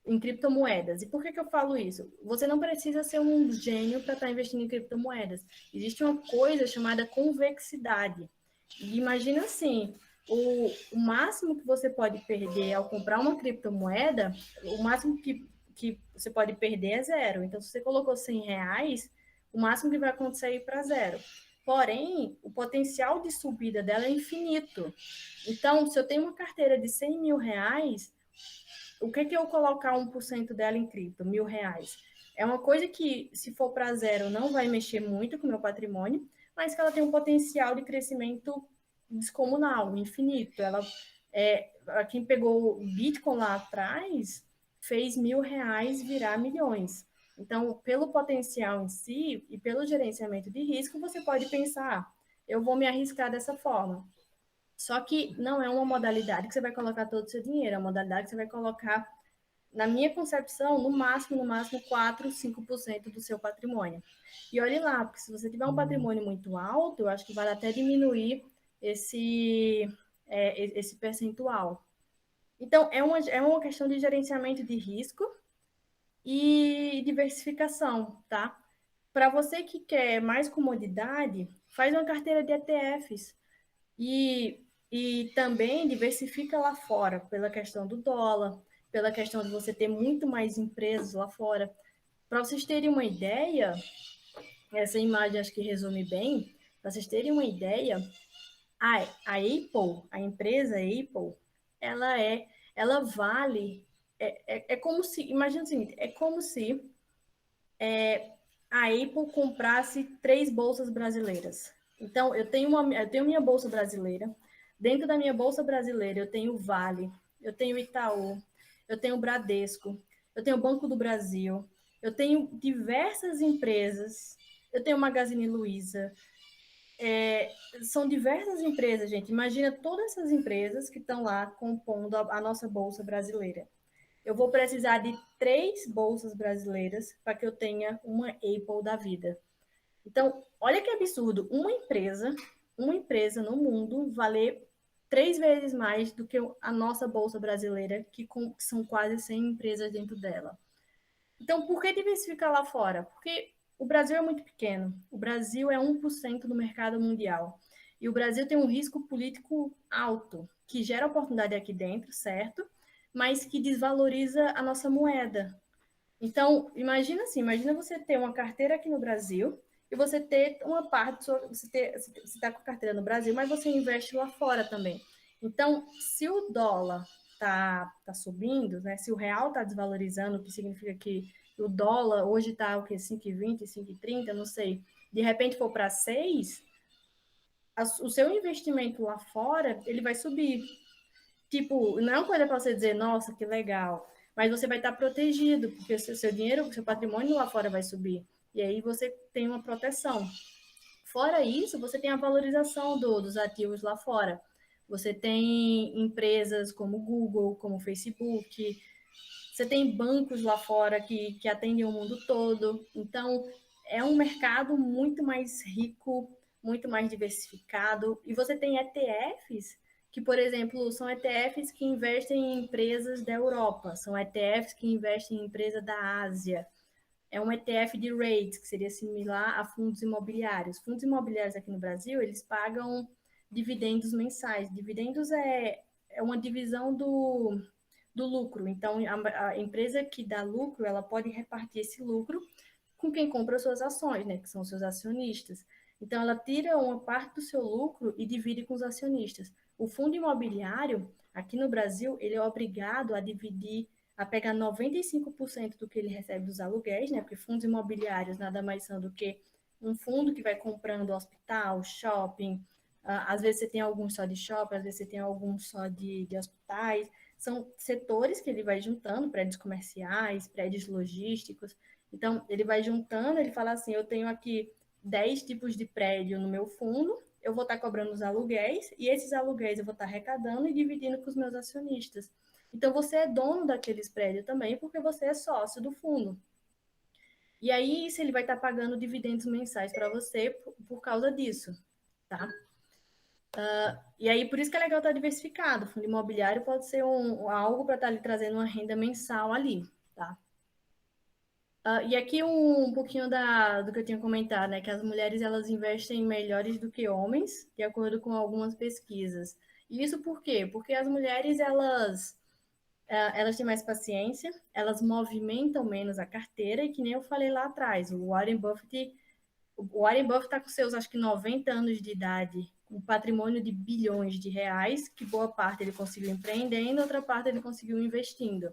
[SPEAKER 2] em criptomoedas. E por que eu falo isso? Você não precisa ser um gênio para estar investindo em criptomoedas. Existe uma coisa chamada convexidade. E imagina assim, o máximo que você pode perder ao comprar uma criptomoeda, o máximo que você pode perder é zero. Então, se você colocou R$ 100, o máximo que vai acontecer é ir para zero. Porém, o potencial de subida dela é infinito. Então, se eu tenho uma carteira de R$ 100.000, o que eu colocar 1% dela em cripto? R$ 1.000. É uma coisa que, se for para zero, não vai mexer muito com o meu patrimônio, mas que ela tem um potencial de crescimento descomunal, infinito. Quem pegou o Bitcoin lá atrás fez R$ 1.000 virar milhões. Então, pelo potencial em si e pelo gerenciamento de risco, você pode pensar, eu vou me arriscar dessa forma. Só que não é uma modalidade que você vai colocar todo o seu dinheiro, é uma modalidade que você vai colocar, na minha concepção, no máximo 4, 5% do seu patrimônio. E olhe lá, porque se você tiver um patrimônio muito alto, eu acho que vale até diminuir esse percentual. Então, é uma questão de gerenciamento de risco e diversificação, tá? Para você que quer mais comodidade, faz uma carteira de ETFs. E também diversifica lá fora, pela questão do dólar, pela questão de você ter muito mais empresas lá fora. Para vocês terem uma ideia, essa imagem acho que resume bem, para vocês terem uma ideia, a Apple, a empresa Apple, ela vale, é como se, imagina o seguinte, é como se a Apple comprasse 3 bolsas brasileiras. Então, eu tenho minha bolsa brasileira. Dentro da minha bolsa brasileira, eu tenho o Vale, eu tenho o Itaú, eu tenho o Bradesco, eu tenho o Banco do Brasil, eu tenho diversas empresas, eu tenho o Magazine Luiza. São diversas empresas, gente. Imagina todas essas empresas que estão lá compondo a nossa bolsa brasileira. Eu vou precisar de 3 bolsas brasileiras para que eu tenha uma Apple da vida. Então, olha que absurdo, uma empresa no mundo valer 3 vezes mais do que a nossa bolsa brasileira, que são quase 100 empresas dentro dela. Então, por que diversificar lá fora? Porque o Brasil é muito pequeno. O Brasil é 1% do mercado mundial. E o Brasil tem um risco político alto, que gera oportunidade aqui dentro, certo? Mas que desvaloriza a nossa moeda. Então, imagina assim, imagina você ter uma carteira aqui no Brasil e você ter uma parte, você está com a carteira no Brasil, mas você investe lá fora também. Então, se o dólar tá subindo, né? Se o real está desvalorizando, o que significa que o dólar hoje está o quê? 5,20, 5,30, não sei. De repente for para 6, o seu investimento lá fora, ele vai subir. Tipo, não é uma coisa para você dizer, nossa, que legal. Mas você vai estar protegido, porque o seu dinheiro, o seu patrimônio lá fora vai subir. E aí você tem uma proteção. Fora isso, você tem a valorização dos ativos lá fora. Você tem empresas como Google, como Facebook, você tem bancos lá fora que atendem o mundo todo. Então, é um mercado muito mais rico, muito mais diversificado. E você tem ETFs que, por exemplo, são ETFs que investem em empresas da Europa, são ETFs que investem em empresas da Ásia. é um ETF de REITs, que seria similar a fundos imobiliários. Fundos imobiliários aqui no Brasil, eles pagam dividendos mensais. Dividendos é uma divisão do lucro. Então, a empresa que dá lucro, ela pode repartir esse lucro com quem compra as suas ações, né, que são os seus acionistas. Então, ela tira uma parte do seu lucro e divide com os acionistas. O fundo imobiliário, aqui no Brasil, ele é obrigado a dividir, a pegar 95% do que ele recebe dos aluguéis, né, porque fundos imobiliários nada mais são do que um fundo que vai comprando hospital, shopping, às vezes você tem alguns só de shopping, às vezes você tem alguns só de hospitais. São setores que ele vai juntando, prédios comerciais, prédios logísticos. Então, ele vai juntando, ele fala assim, eu tenho aqui 10 tipos de prédio no meu fundo, eu vou estar cobrando os aluguéis, e esses aluguéis eu vou estar arrecadando e dividindo com os meus acionistas. Então, você é dono daqueles prédios também, porque você é sócio do fundo. E aí, isso ele vai estar pagando dividendos mensais para você por causa disso, tá? E aí, por isso que é legal estar diversificado. O fundo imobiliário pode ser algo para estar lhe trazendo uma renda mensal ali, tá? E aqui um pouquinho do que eu tinha comentado, né? Que as mulheres elas investem melhores do que homens, de acordo com algumas pesquisas. E isso por quê? Porque as mulheres elas têm mais paciência, elas movimentam menos a carteira, e que nem eu falei lá atrás, o Warren Buffett está com seus, acho que 90 anos de idade, com um patrimônio de bilhões de reais, que boa parte ele conseguiu empreendendo, outra parte ele conseguiu investindo.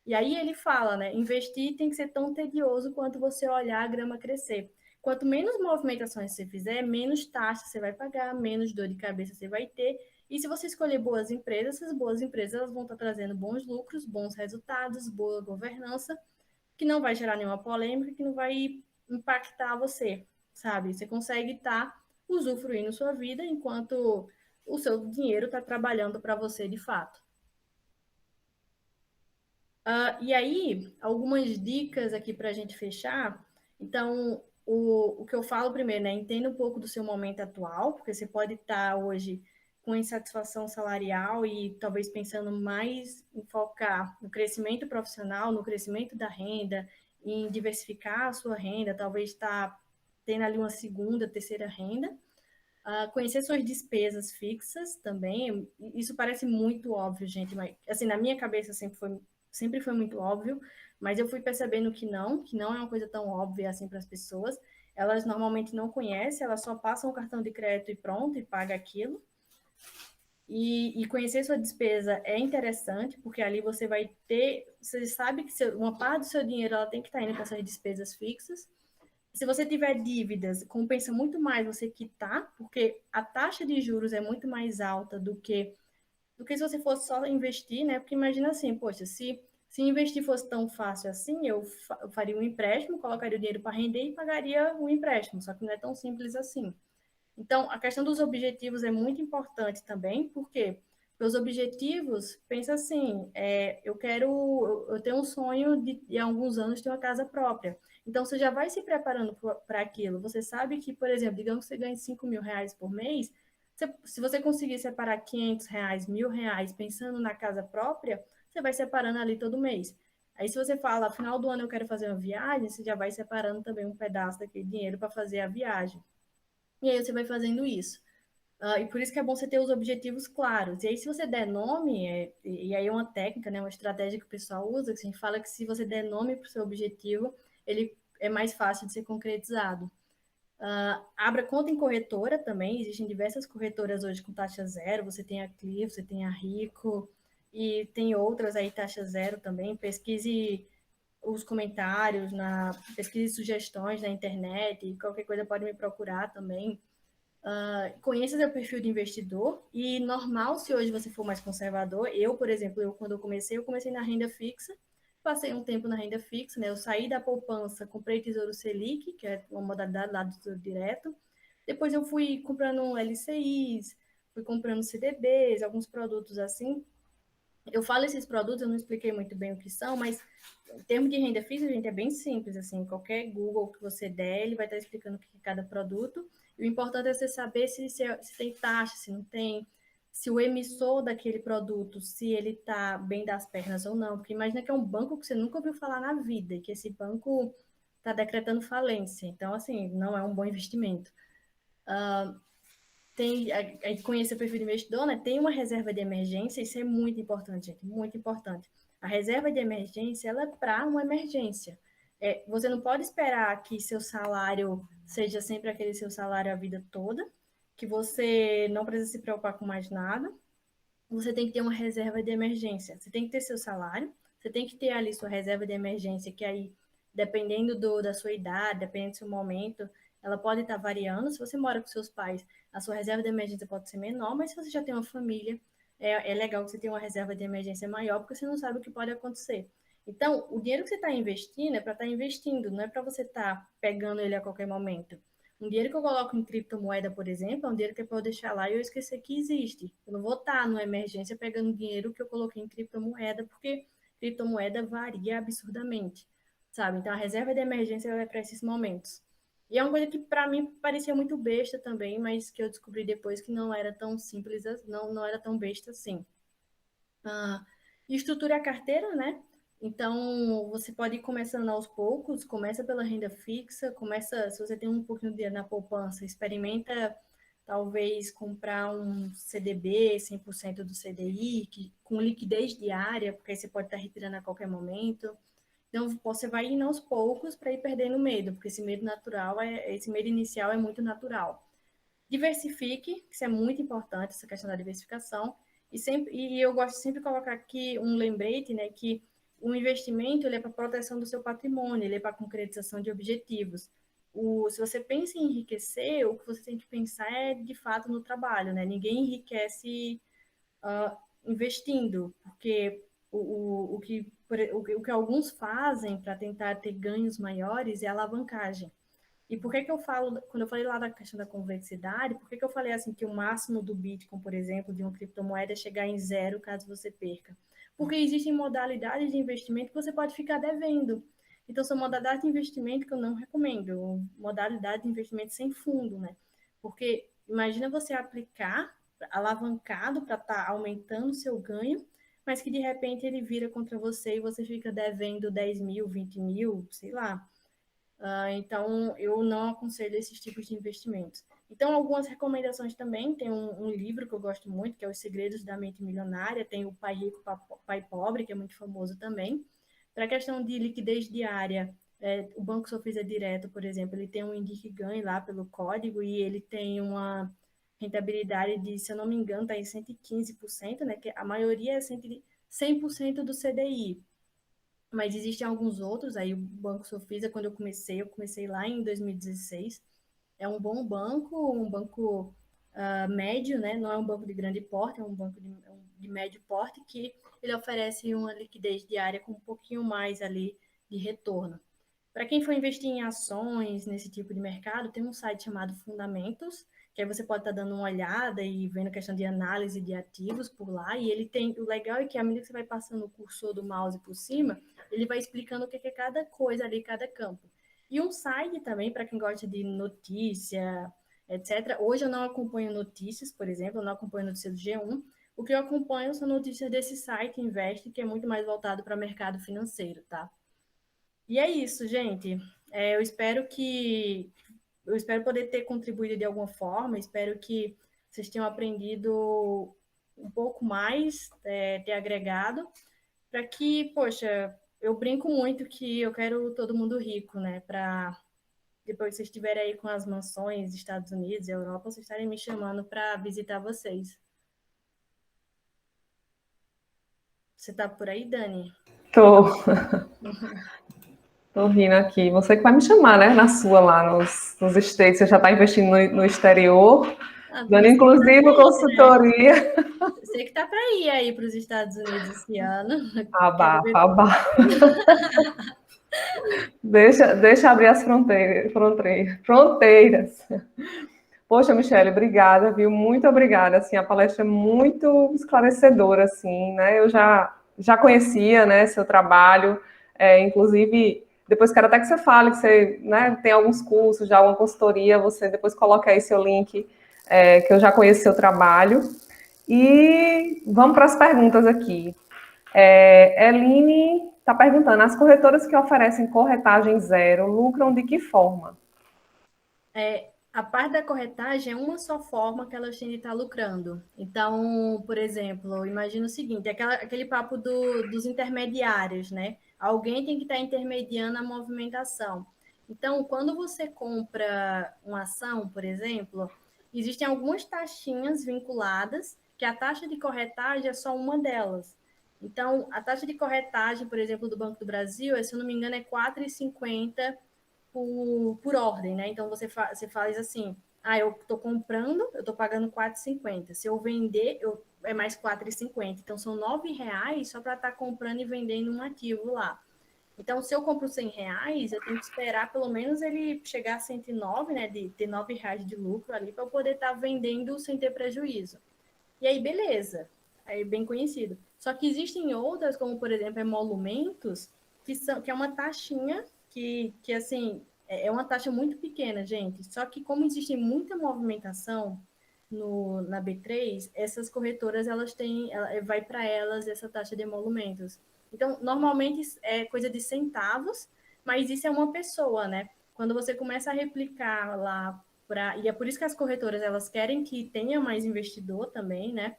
[SPEAKER 2] E aí ele fala, né? Investir tem que ser tão tedioso quanto você olhar a grama crescer. Quanto menos movimentações você fizer, menos taxa você vai pagar, menos dor de cabeça você vai ter. E se você escolher boas empresas, essas boas empresas elas vão estar trazendo bons lucros, bons resultados, boa governança, que não vai gerar nenhuma polêmica, que não vai impactar você, sabe? Você consegue estar usufruindo sua vida enquanto o seu dinheiro está trabalhando para você de fato. E aí, algumas dicas aqui para a gente fechar. Então, o que eu falo primeiro, né? Entenda um pouco do seu momento atual, porque você pode estar hoje com insatisfação salarial e talvez pensando mais em focar no crescimento profissional, no crescimento da renda, em diversificar a sua renda, talvez estar tendo ali uma segunda, terceira renda. Conhecer suas despesas fixas também. Isso parece muito óbvio, gente, mas assim, na minha cabeça sempre foi muito óbvio, mas eu fui percebendo que não é uma coisa tão óbvia assim para as pessoas. Elas normalmente não conhecem, elas só passam o cartão de crédito e pronto, e paga aquilo. E conhecer sua despesa é interessante, porque ali você vai ter, você sabe que uma parte do seu dinheiro ela tem que estar indo para essas despesas fixas. Se você tiver dívidas, compensa muito mais você quitar, porque a taxa de juros é muito mais alta do que se você fosse só investir, né? Porque imagina assim, poxa, se investir fosse tão fácil assim, eu faria um empréstimo, colocaria o dinheiro para render e pagaria o empréstimo, só que não é tão simples assim. Então, a questão dos objetivos é muito importante também, porque os objetivos, pensa assim, eu tenho um sonho de alguns anos ter uma casa própria. Então, você já vai se preparando para aquilo. Você sabe que, por exemplo, digamos que você ganhe 5 mil reais por mês, se você conseguir separar 500 reais, R$ 1.000, pensando na casa própria, você vai separando ali todo mês. Aí, se você fala, final do ano eu quero fazer uma viagem, você já vai separando também um pedaço daquele dinheiro para fazer a viagem. E aí você vai fazendo isso. E por isso que é bom você ter os objetivos claros. E aí, se você der nome, e aí é uma técnica, né, uma estratégia que o pessoal usa, que a gente fala que se você der nome para o seu objetivo, ele é mais fácil de ser concretizado. Abra conta em corretora também, existem diversas corretoras hoje com taxa zero, você tem a Clear, você tem a Rico, e tem outras aí taxa zero também. Pesquise os comentários, pesquise sugestões na internet, qualquer coisa pode me procurar também. Conheça seu perfil de investidor e normal se hoje você for mais conservador. Eu, por exemplo, quando eu comecei na renda fixa, passei um tempo na renda fixa, né? Eu saí da poupança, comprei Tesouro Selic, que é uma modalidade lá do Tesouro Direto. Depois eu fui comprando LCIs, fui comprando CDBs, alguns produtos assim. Eu falo esses produtos, eu não expliquei muito bem o que são, mas em termos de renda fixa, gente, é bem simples, assim, qualquer Google que você der, ele vai estar explicando o que é cada produto. E o importante é você saber se tem taxa, se não tem, se o emissor daquele produto, se ele está bem das pernas ou não. Porque imagina que é um banco que você nunca ouviu falar na vida, e que esse banco está decretando falência. Então, assim, não é um bom investimento. Conhecer o perfil do investidor, né? Tem uma reserva de emergência, isso é muito importante, gente, muito importante. A reserva de emergência, ela é para uma emergência. Você não pode esperar que seu salário seja sempre aquele seu salário a vida toda, que você não precisa se preocupar com mais nada. Você tem que ter uma reserva de emergência. Você tem que ter seu salário, você tem que ter ali sua reserva de emergência, que aí, dependendo da sua idade, dependendo do seu momento, ela pode estar variando. Se você mora com seus pais, a sua reserva de emergência pode ser menor, mas se você já tem uma família, é legal que você tenha uma reserva de emergência maior, porque você não sabe o que pode acontecer. Então, o dinheiro que você está investindo é para estar investindo, não é para você estar pegando ele a qualquer momento. Um dinheiro que eu coloco em criptomoeda, por exemplo, é um dinheiro que é para eu deixar lá e eu esquecer que existe. Eu não vou estar numa emergência pegando dinheiro que eu coloquei em criptomoeda, porque criptomoeda varia absurdamente, sabe? Então, a reserva de emergência é para esses momentos. E é uma coisa que para mim parecia muito besta também, mas que eu descobri depois que não era tão simples, não era tão besta assim. Estrutura a carteira, né? Então, você pode ir começando aos poucos, começa pela renda fixa, se você tem um pouquinho de dinheiro na poupança, experimenta talvez comprar um CDB, 100% do CDI, com liquidez diária, porque aí você pode estar retirando a qualquer momento. Então, você vai indo aos poucos para ir perdendo medo, porque esse medo inicial é muito natural. Diversifique, isso é muito importante, essa questão da diversificação. E eu gosto sempre de colocar aqui um lembrete, né, que o investimento ele é para proteção do seu patrimônio, ele é para concretização de objetivos. Se você pensa em enriquecer, o que você tem que pensar é, de fato, no trabalho, né? Ninguém enriquece investindo, porque o que alguns fazem para tentar ter ganhos maiores é alavancagem. E por que que eu falo, quando eu falei lá da questão da convexidade, por que que eu falei assim que o máximo do Bitcoin, por exemplo, de uma criptomoeda é chegar em zero caso você perca? Porque existem modalidades de investimento que você pode ficar devendo. Então, são modalidades de investimento que eu não recomendo. Modalidade de investimento sem fundo, né? Porque imagina você aplicar alavancado para estar aumentando o seu ganho, mas que de repente ele vira contra você e você fica devendo 10 mil, 20 mil, sei lá. Então, eu não aconselho esses tipos de investimentos. Então, algumas recomendações também. Tem um livro que eu gosto muito, que é Os Segredos da Mente Milionária. Tem o Pai Rico, Pai Pobre, que é muito famoso também. Para a questão de liquidez diária, o Banco Sofisa Direto, por exemplo, ele tem um Indique Ganhe lá pelo código e ele tem uma rentabilidade de, se eu não me engano, está em 115%, né? Que a maioria é 100% do CDI. Mas existem alguns outros, aí o Banco Sofisa, quando eu comecei lá em 2016, é um bom banco, um banco médio, né? Não é um banco de grande porte, é um banco de médio porte que ele oferece uma liquidez diária com um pouquinho mais ali de retorno. Para quem for investir em ações nesse tipo de mercado, tem um site chamado Fundamentos, que aí você pode estar dando uma olhada e vendo a questão de análise de ativos por lá. E ele tem, o legal é que à medida que você vai passando o cursor do mouse por cima, ele vai explicando o que é cada coisa ali, cada campo. E um site também, para quem gosta de notícia, etc. Hoje eu não acompanho notícias, por exemplo, eu não acompanho notícias do G1. O que eu acompanho são notícias desse site Invest, que é muito mais voltado para o mercado financeiro, tá? E é isso, gente. Eu espero poder ter contribuído de alguma forma, espero que vocês tenham aprendido um pouco mais, ter agregado, para que, poxa, eu brinco muito que eu quero todo mundo rico, né? Para depois que vocês estiverem aí com as mansões, Estados Unidos, Europa, vocês estarem me chamando para visitar vocês. Você tá por aí, Dani?
[SPEAKER 1] Tô. Tô rindo aqui. Você que vai me chamar, né? Na sua lá, nos States. Você já está investindo no exterior, dando inclusive consultoria.
[SPEAKER 2] Né? Você que tá para ir aí para os Estados Unidos esse ano.
[SPEAKER 1] Abafa, abafa. Deixa abrir as fronteiras. Poxa, Michele, obrigada, viu? Muito obrigada. Assim, a palestra é muito esclarecedora, assim, né? Eu já conhecia, né, seu trabalho, inclusive, depois quero até que você fale que você, né, tem alguns cursos, já alguma consultoria, você depois coloca aí seu link, que eu já conheço seu trabalho. E vamos para as perguntas aqui. Eline está perguntando, as corretoras que oferecem corretagem zero lucram de que forma?
[SPEAKER 2] A parte da corretagem é uma só forma que elas têm de estar lucrando. Então, por exemplo, imagina o seguinte, aquele papo dos intermediários, né? Alguém tem que estar intermediando a movimentação. Então, quando você compra uma ação, por exemplo, existem algumas taxinhas vinculadas, que a taxa de corretagem é só uma delas. Então, a taxa de corretagem, por exemplo, do Banco do Brasil, se eu não me engano, é 4,50 por ordem, né? Então, você faz assim, eu estou comprando, eu estou pagando 4,50. Se eu vender, é mais 4,50. Então, são R$ 9 só para estar comprando e vendendo um ativo lá. Então, se eu compro R$ 100, eu tenho que esperar pelo menos ele chegar a 109, né? De ter R$ 9 de lucro ali para eu poder estar vendendo sem ter prejuízo. E aí, beleza. Aí, bem conhecido. Só que existem outras, como, por exemplo, emolumentos, que é uma taxinha que assim, é uma taxa muito pequena, gente. Só que como existe muita movimentação na B3, essas corretoras, vai para elas essa taxa de emolumentos. Então, normalmente é coisa de centavos, mas isso é uma pessoa, né? Quando você começa a replicar lá, e é por isso que as corretoras, elas querem que tenha mais investidor também, né?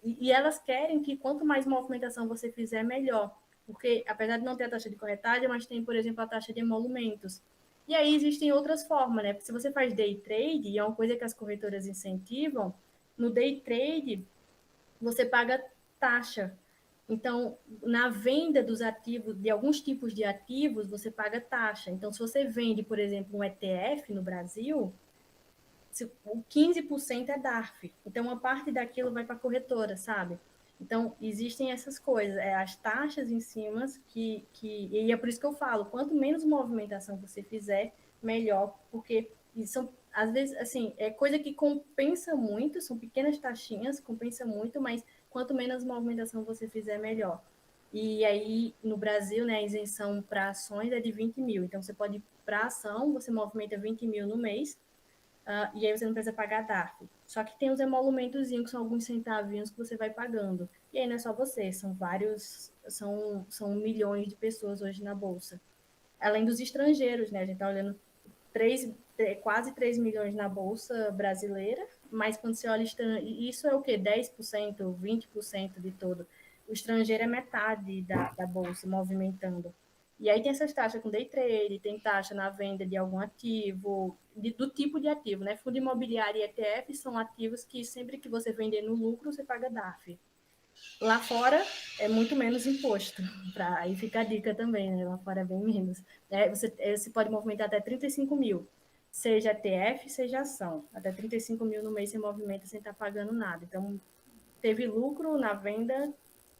[SPEAKER 2] E elas querem que quanto mais movimentação você fizer, melhor. Porque, apesar de não ter a taxa de corretagem, mas tem, por exemplo, a taxa de emolumentos. E aí existem outras formas, né? Porque se você faz day trade, e é uma coisa que as corretoras incentivam, no day trade você paga taxa. Então, na venda dos ativos, de alguns tipos de ativos, você paga taxa. Então, se você vende, por exemplo, um ETF no Brasil, o 15% é DARF. Então, uma parte daquilo vai para a corretora, sabe? Então, existem essas coisas, as taxas em cima e é por isso que eu falo, quanto menos movimentação você fizer, melhor, porque são, às vezes, assim, é coisa que compensa muito, são pequenas taxinhas, compensa muito, mas quanto menos movimentação você fizer, melhor. E aí, no Brasil, né, a isenção para ações é de 20 mil. Então, você pode ir para ação, você movimenta 20 mil no mês, e aí você não precisa pagar DARF. Só que tem os emolumentos, que são alguns centavinhos que você vai pagando. E aí não é só você, são vários, são milhões de pessoas hoje na Bolsa. Além dos estrangeiros, né? A gente está olhando quase 3 milhões na Bolsa brasileira, mas quando você olha, isso é o quê? 10%, 20% de todo. O estrangeiro é metade da Bolsa movimentando. E aí tem essas taxas com day trade, tem taxa na venda de algum ativo, do tipo de ativo, né? Fundo imobiliário e ETF são ativos que sempre que você vender no lucro, você paga DARF. Lá fora é muito menos imposto. Aí fica a dica também, né? Lá fora é bem menos. Você pode movimentar até 35 mil, seja ETF, seja ação. Até 35 mil no mês você movimenta sem estar pagando nada. Então, teve lucro na venda,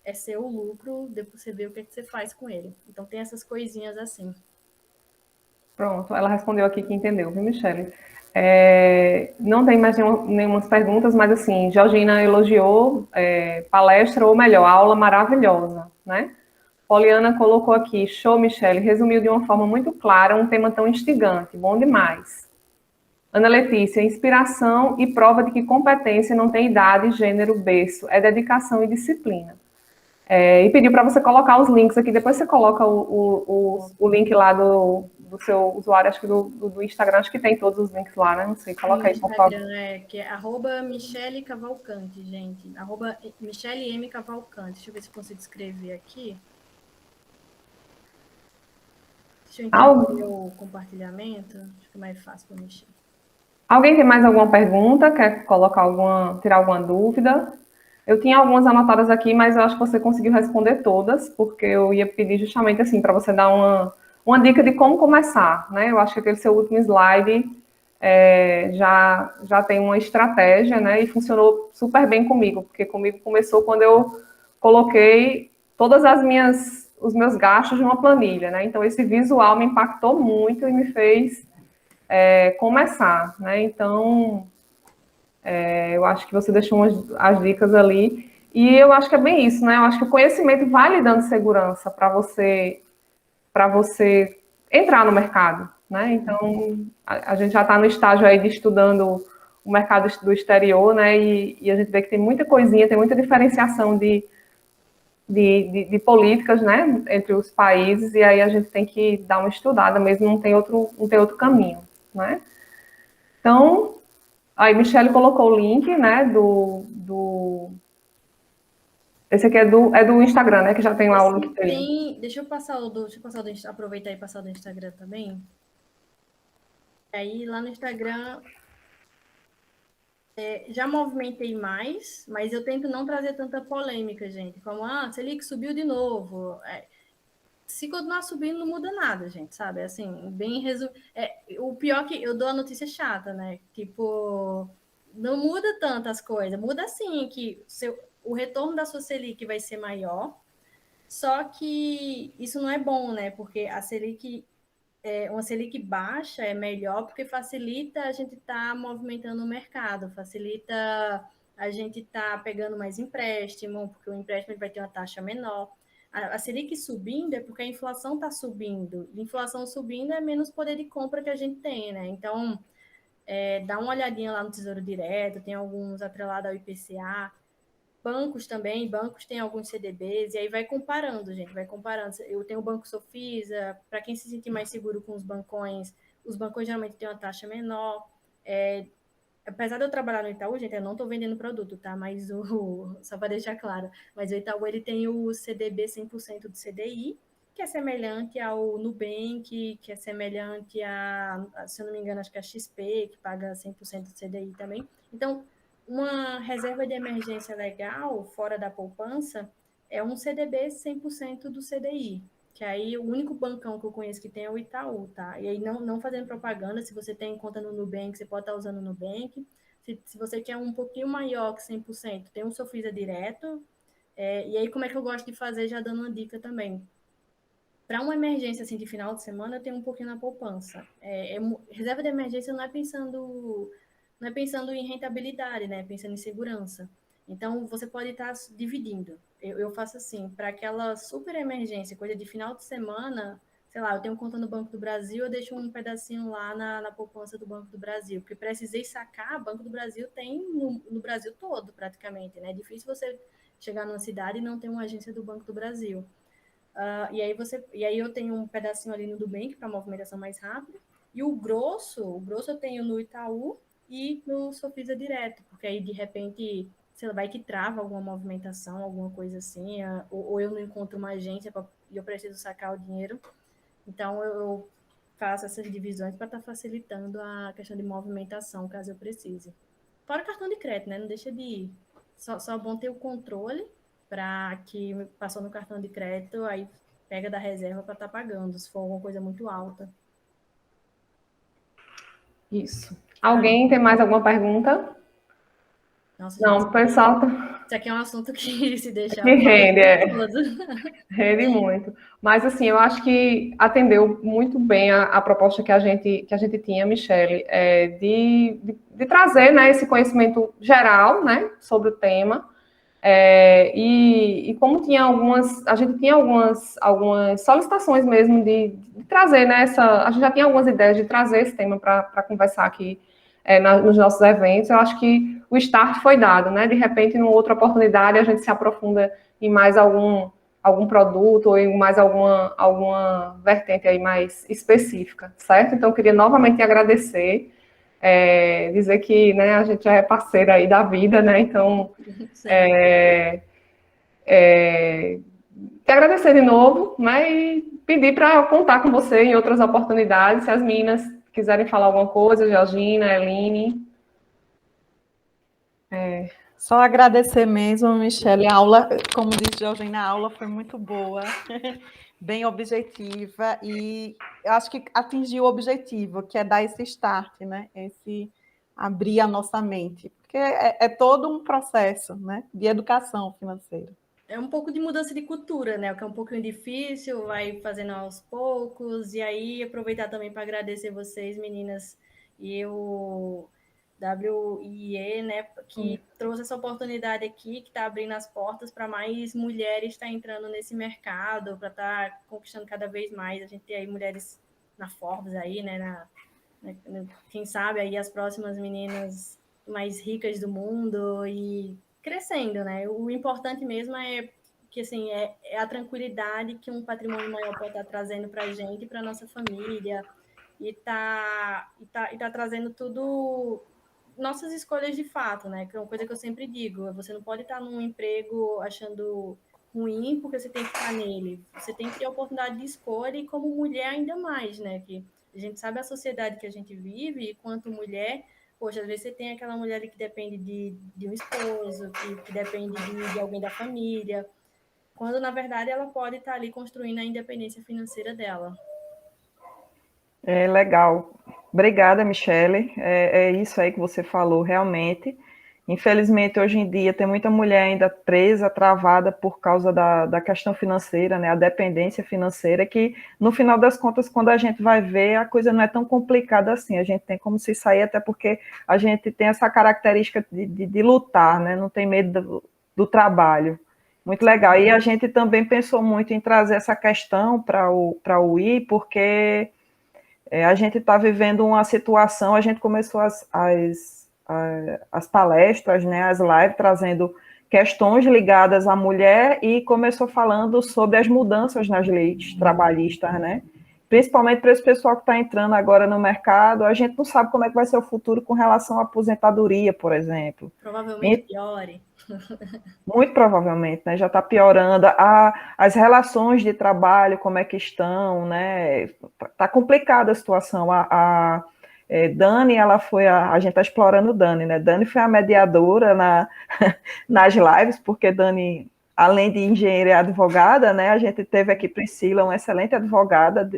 [SPEAKER 2] é seu lucro, depois você vê o que você faz com ele. Então, tem essas coisinhas assim.
[SPEAKER 1] Pronto, ela respondeu aqui que entendeu, viu, Michele? Não tem mais nenhumas perguntas, mas assim, Georgina elogiou palestra, ou melhor, aula maravilhosa, né? Poliana colocou aqui, show, Michele, resumiu de uma forma muito clara um tema tão instigante, bom demais. Ana Letícia, inspiração e prova de que competência não tem idade, gênero, berço, é dedicação e disciplina. E pediu para você colocar os links aqui, depois você coloca o link lá do seu usuário, acho que do Instagram, acho que tem todos os links lá, né? Não sei, coloca aí, por favor.
[SPEAKER 2] Instagram que é @Michele Cavalcante, gente. @Michele M. Cavalcante. Deixa eu ver se eu consigo escrever aqui. Deixa eu interromper o compartilhamento. Acho que é mais fácil para mexer.
[SPEAKER 1] Alguém tem mais alguma pergunta? Quer colocar tirar alguma dúvida? Eu tinha algumas anotadas aqui, mas eu acho que você conseguiu responder todas, porque eu ia pedir justamente assim para você dar uma dica de como começar, né? Eu acho que aquele seu último slide já tem uma estratégia, né? E funcionou super bem comigo, porque comigo começou quando eu coloquei todas os meus gastos numa planilha, né? Então esse visual me impactou muito e me fez começar, né? Então eu acho que você deixou as dicas ali. E eu acho que é bem isso, né? Eu acho que o conhecimento vai lhe dando segurança para você entrar no mercado, né? Então, a gente já está no estágio aí de estudando o mercado do exterior, né? E a gente vê que tem muita coisinha, tem muita diferenciação de políticas, né, entre os países, e aí a gente tem que dar uma estudada mesmo, não tem outro caminho, né? Então, aí Michelle colocou o link, né, esse aqui é do Instagram, né, que já tem lá o link dele.
[SPEAKER 2] Deixa eu passar aproveitar e passar do Instagram também. Aí lá no Instagram já movimentei mais, mas eu tento não trazer tanta polêmica, gente. Como, Selic subiu de novo. Se continuar subindo, não muda nada, gente, sabe? Assim, bem resumido. O pior é que eu dou a notícia chata, né? Tipo, não muda tanto as coisas. Muda assim que o retorno da sua Selic vai ser maior, só que isso não é bom, né? Porque a Selic uma Selic baixa é melhor porque facilita a gente estar movimentando o mercado, facilita a gente estar pegando mais empréstimo, porque o empréstimo vai ter uma taxa menor. A Selic subindo é porque a inflação está subindo. Inflação subindo é menos poder de compra que a gente tem, né? Então, dá uma olhadinha lá no Tesouro Direto, tem alguns atrelados ao IPCA. Bancos têm alguns CDBs, e aí vai comparando, gente, vai comparando. Eu tenho o Banco Sofisa, para quem se sentir mais seguro com os bancões geralmente têm uma taxa menor. Apesar de eu trabalhar no Itaú, gente, eu não estou vendendo produto, tá? Mas só para deixar claro, mas o Itaú ele tem o CDB 100% do CDI, que é semelhante ao Nubank, que é semelhante se eu não me engano, acho que é a XP, que paga 100% do CDI também. Então, uma reserva de emergência legal, fora da poupança, é um CDB 100% do CDI, que aí o único bancão que eu conheço que tem é o Itaú, tá? E aí não fazendo propaganda, se você tem conta no Nubank, você pode estar usando o Nubank. Se você quer um pouquinho maior que 100%, tem um Sofisa direto. E aí como é que eu gosto de fazer, já dando uma dica também. Para uma emergência assim de final de semana, eu tenho um pouquinho na poupança. Reserva de emergência não é pensando em rentabilidade, né? Pensando em segurança. Então, você pode estar dividindo. Eu faço assim, para aquela super emergência, coisa de final de semana, sei lá, eu tenho conta no Banco do Brasil, eu deixo um pedacinho lá na poupança do Banco do Brasil, porque precisei sacar, Banco do Brasil tem no Brasil todo, praticamente, né? É difícil você chegar numa cidade e não ter uma agência do Banco do Brasil. E aí eu tenho um pedacinho ali no Nubank para movimentação mais rápida. E o grosso eu tenho no Itaú e no Sofisa Direto, porque aí de repente, sei lá, vai que trava alguma movimentação, alguma coisa assim, ou eu não encontro uma agência e eu preciso sacar o dinheiro. Então eu faço essas divisões para estar facilitando a questão de movimentação, caso eu precise. Fora cartão de crédito, né? Não deixa de ir. Só bom ter o controle para que passou no cartão de crédito, aí pega da reserva para estar pagando, se for alguma coisa muito alta.
[SPEAKER 1] Isso. Alguém tem mais alguma pergunta?
[SPEAKER 2] Nossa, gente,
[SPEAKER 1] Não, o pessoal tá...
[SPEAKER 2] isso aqui é um assunto que se deixar
[SPEAKER 1] que
[SPEAKER 2] eu falo o
[SPEAKER 1] rende,
[SPEAKER 2] dia todo.
[SPEAKER 1] rende muito. Mas, assim, eu acho que atendeu muito bem a proposta que a gente tinha, Michele, de trazer, né, esse conhecimento geral, né, sobre o tema. Como tinha a gente tinha algumas solicitações mesmo de trazer, né, a gente já tinha algumas ideias de trazer esse tema para conversar aqui nos nossos eventos. Eu acho que o start foi dado, né? De repente, numa outra oportunidade, a gente se aprofunda em mais algum produto ou em mais alguma vertente aí mais específica, certo? Então, eu queria novamente agradecer, dizer que, né, a gente já é parceira aí da vida, né? Então, te agradecer de novo, né? E pedir para contar com você em outras oportunidades, se as meninas quiserem falar alguma coisa, Georgina, Eline.
[SPEAKER 3] Só agradecer mesmo, Michele. A aula, como disse Georgina, a aula foi muito boa, bem objetiva, e eu acho que atingiu o objetivo, que é dar esse start, né? Esse abrir a nossa mente, porque é todo um processo, né, de educação financeira.
[SPEAKER 2] É um pouco de mudança de cultura, né? O que é um pouquinho difícil, vai fazendo aos poucos. E aí, aproveitar também para agradecer vocês, meninas, e o WIE, né? Que trouxe essa oportunidade aqui, que está abrindo as portas para mais mulheres estar entrando nesse mercado, para estar conquistando cada vez mais. A gente tem aí mulheres na Forbes aí, né? Quem sabe aí as próximas meninas mais ricas do mundo e crescendo, né? O importante mesmo é porque assim, é a tranquilidade que um patrimônio maior pode estar trazendo para a gente e para a nossa família, e tá trazendo tudo nossas escolhas de fato, né? Que é uma coisa que eu sempre digo, você não pode estar num emprego achando ruim porque você tem que estar nele. Você tem que ter a oportunidade de escolha e como mulher ainda mais, né? Que a gente sabe a sociedade que a gente vive e quanto mulher, poxa, às vezes você tem aquela mulher ali que depende de um esposo, que depende de alguém da família, quando na verdade ela pode estar ali construindo a independência financeira dela.
[SPEAKER 4] É legal. Obrigada, Michele. É isso aí que você falou, realmente. Infelizmente, hoje em dia, tem muita mulher ainda presa, travada por causa da questão financeira, né? A dependência financeira, que no final das contas, quando a gente vai ver, a coisa não é tão complicada assim. A gente tem como se sair, até porque a gente tem essa característica de lutar, né? Não tem medo do trabalho. Muito legal. E a gente também pensou muito em trazer essa questão para o I, porque a gente está vivendo uma situação, a gente começou as palestras, né, as lives, trazendo questões ligadas à mulher e começou falando sobre as mudanças nas leis trabalhistas, né? Principalmente para esse pessoal que está entrando agora no mercado, a gente não sabe como é que vai ser o futuro com relação à aposentadoria, por exemplo.
[SPEAKER 2] Provavelmente piore.
[SPEAKER 4] Muito provavelmente, né? Já está piorando. As relações de trabalho, como é que estão, né? Está complicada a situação. Dani, ela foi a gente está explorando Dani, né? Dani foi a mediadora nas lives, porque Dani, além de engenheira e advogada, né? A gente teve aqui Priscila, uma excelente advogada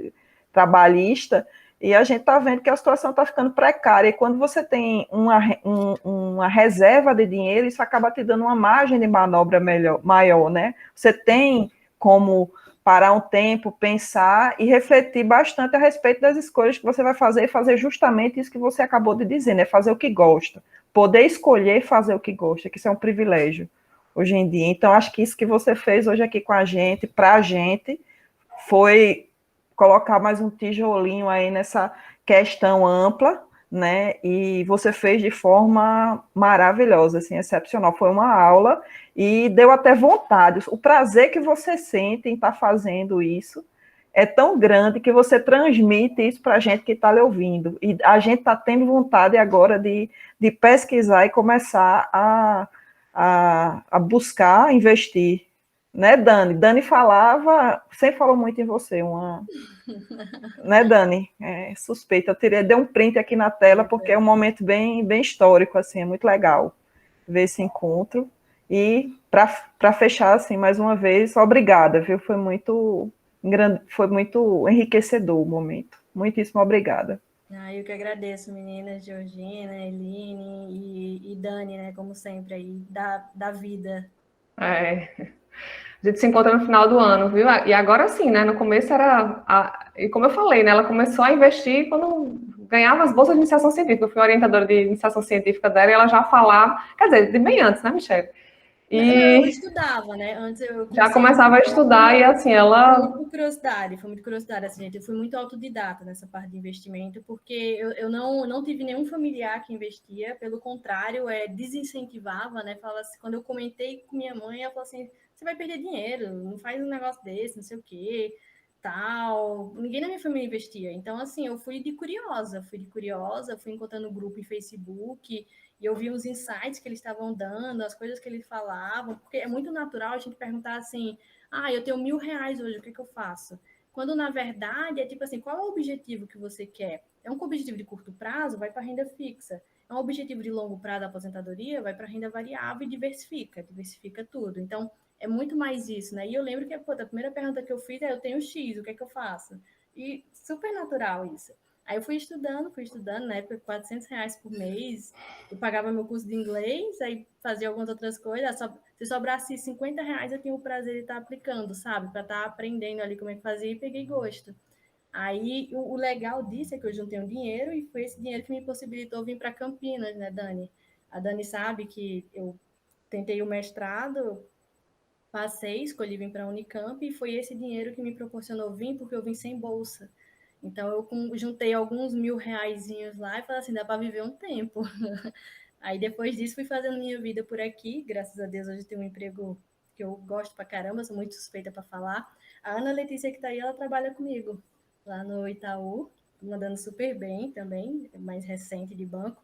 [SPEAKER 4] trabalhista, e a gente está vendo que a situação está ficando precária. E quando você tem uma reserva de dinheiro, isso acaba te dando uma margem de manobra maior, né? Você tem como parar um tempo, pensar e refletir bastante a respeito das escolhas que você vai fazer e fazer justamente isso que você acabou de dizer, né? Fazer o que gosta. Poder escolher fazer o que gosta, que isso é um privilégio hoje em dia. Então, acho que isso que você fez hoje aqui com a gente, para a gente, foi colocar mais um tijolinho aí nessa questão ampla, né? E você fez de forma maravilhosa, assim, excepcional. Foi uma aula e deu até vontade. O prazer que você sente em estar fazendo isso é tão grande que você transmite isso para a gente que está lhe ouvindo. E a gente está tendo vontade agora de pesquisar e começar a buscar investir, né, Dani? Dani falava, sempre falou muito em você, né, Dani? Suspeita. Dei um print aqui na tela, porque é um momento bem, bem histórico, assim, é muito legal ver esse encontro. E, para fechar, assim, mais uma vez, obrigada, viu? Foi muito enriquecedor o momento. Muitíssimo obrigada.
[SPEAKER 2] Eu que agradeço, meninas, Georgina, Eline e Dani, né, como sempre, aí, da vida.
[SPEAKER 1] A gente se encontra no final do ano, viu? E agora sim, né? No começo era... E como eu falei, né? Ela começou a investir quando ganhava as bolsas de iniciação científica. Eu fui orientadora de iniciação científica dela e ela já falava... Quer dizer, de bem antes, né, Michelle?
[SPEAKER 2] Eu estudava, né? Antes eu
[SPEAKER 1] já começava a estudar e assim, ela...
[SPEAKER 2] Foi muito curiosidade, assim, gente. Eu fui muito autodidata nessa parte de investimento, porque eu não tive nenhum familiar que investia, pelo contrário, desincentivava, né? Falava assim, quando eu comentei com minha mãe, ela falou assim, você vai perder dinheiro, não faz um negócio desse, não sei o quê, tal. Ninguém na minha família investia. Então, assim, eu fui fui encontrando grupo em Facebook, e eu vi os insights que eles estavam dando, as coisas que eles falavam, porque é muito natural a gente perguntar assim, eu tenho R$ 1.000 hoje, o que eu faço? Quando, na verdade, é tipo assim, qual é o objetivo que você quer? É um objetivo de curto prazo? Vai para renda fixa. É um objetivo de longo prazo da aposentadoria? Vai para renda variável e diversifica tudo. Então, é muito mais isso, né? E eu lembro que a primeira pergunta que eu fiz é, eu tenho X, o que é que eu faço? E super natural isso. Aí eu fui estudando, na época, R$ 400 por mês, eu pagava meu curso de inglês, aí fazia algumas outras coisas, se sobrasse R$ 50, eu tinha o prazer de estar aplicando, sabe? Para estar aprendendo ali como é que fazia e peguei gosto. Aí, o legal disso é que eu juntei um dinheiro e foi esse dinheiro que me possibilitou vir para Campinas, né, Dani? A Dani sabe que eu tentei o mestrado, passei, escolhi vir para a Unicamp e foi esse dinheiro que me proporcionou vir, porque eu vim sem bolsa. Então, eu juntei alguns R$ 1.000 lá e falei assim, dá para viver um tempo. Aí, depois disso, fui fazendo minha vida por aqui. Graças a Deus, hoje tenho um emprego porque eu gosto pra caramba, sou muito suspeita para falar. A Ana Letícia, que está aí, ela trabalha comigo lá no Itaú, mandando super bem também, mais recente de banco.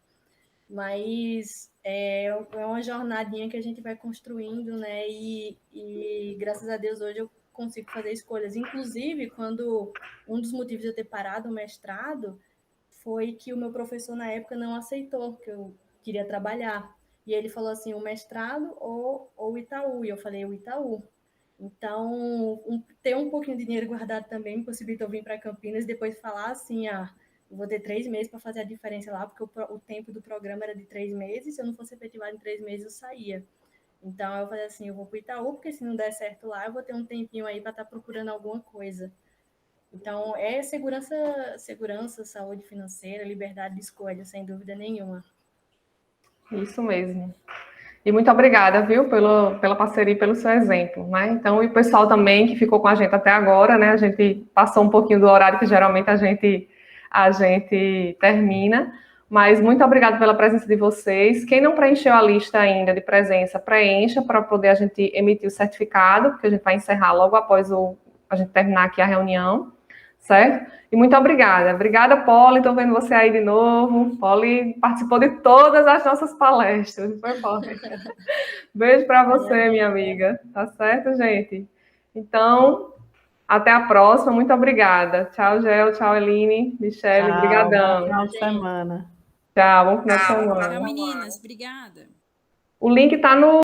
[SPEAKER 2] Mas é uma jornadinha que a gente vai construindo, né? E graças a Deus hoje eu consigo fazer escolhas. Inclusive, quando um dos motivos de eu ter parado o mestrado foi que o meu professor na época não aceitou que eu queria trabalhar. E ele falou assim, o mestrado ou o Itaú. E eu falei, o Itaú. Então, ter um pouquinho de dinheiro guardado também me possibilitou vir para Campinas e depois falar assim, eu vou ter 3 meses para fazer a diferença lá, porque o tempo do programa era de 3 meses, se eu não fosse efetivado em 3 meses, eu saía. Então, eu falei assim, eu vou para o Itaú, porque se não der certo lá, eu vou ter um tempinho aí para estar procurando alguma coisa. Então, é segurança, saúde financeira, liberdade de escolha, sem dúvida nenhuma.
[SPEAKER 1] Isso mesmo. E muito obrigada, viu, pela parceria e pelo seu exemplo, né? Então, e o pessoal também que ficou com a gente até agora, né? A gente passou um pouquinho do horário que geralmente a gente termina, mas muito obrigada pela presença de vocês. Quem não preencheu a lista ainda de presença, preencha para poder a gente emitir o certificado, porque a gente vai encerrar logo após a gente terminar aqui a reunião, certo? E muito obrigada. Obrigada, Polly. Estou vendo você aí de novo. Polly participou de todas as nossas palestras. Foi bom. Beijo para você, minha amiga. Tá certo, gente? Então, até a próxima. Muito obrigada. Tchau, Gel. Tchau, Eline. Michele,
[SPEAKER 3] Bom
[SPEAKER 1] brigadão.
[SPEAKER 3] final de semana.
[SPEAKER 1] Tchau, bom final de semana.
[SPEAKER 5] Tchau, meninas. Obrigada.
[SPEAKER 1] O link está no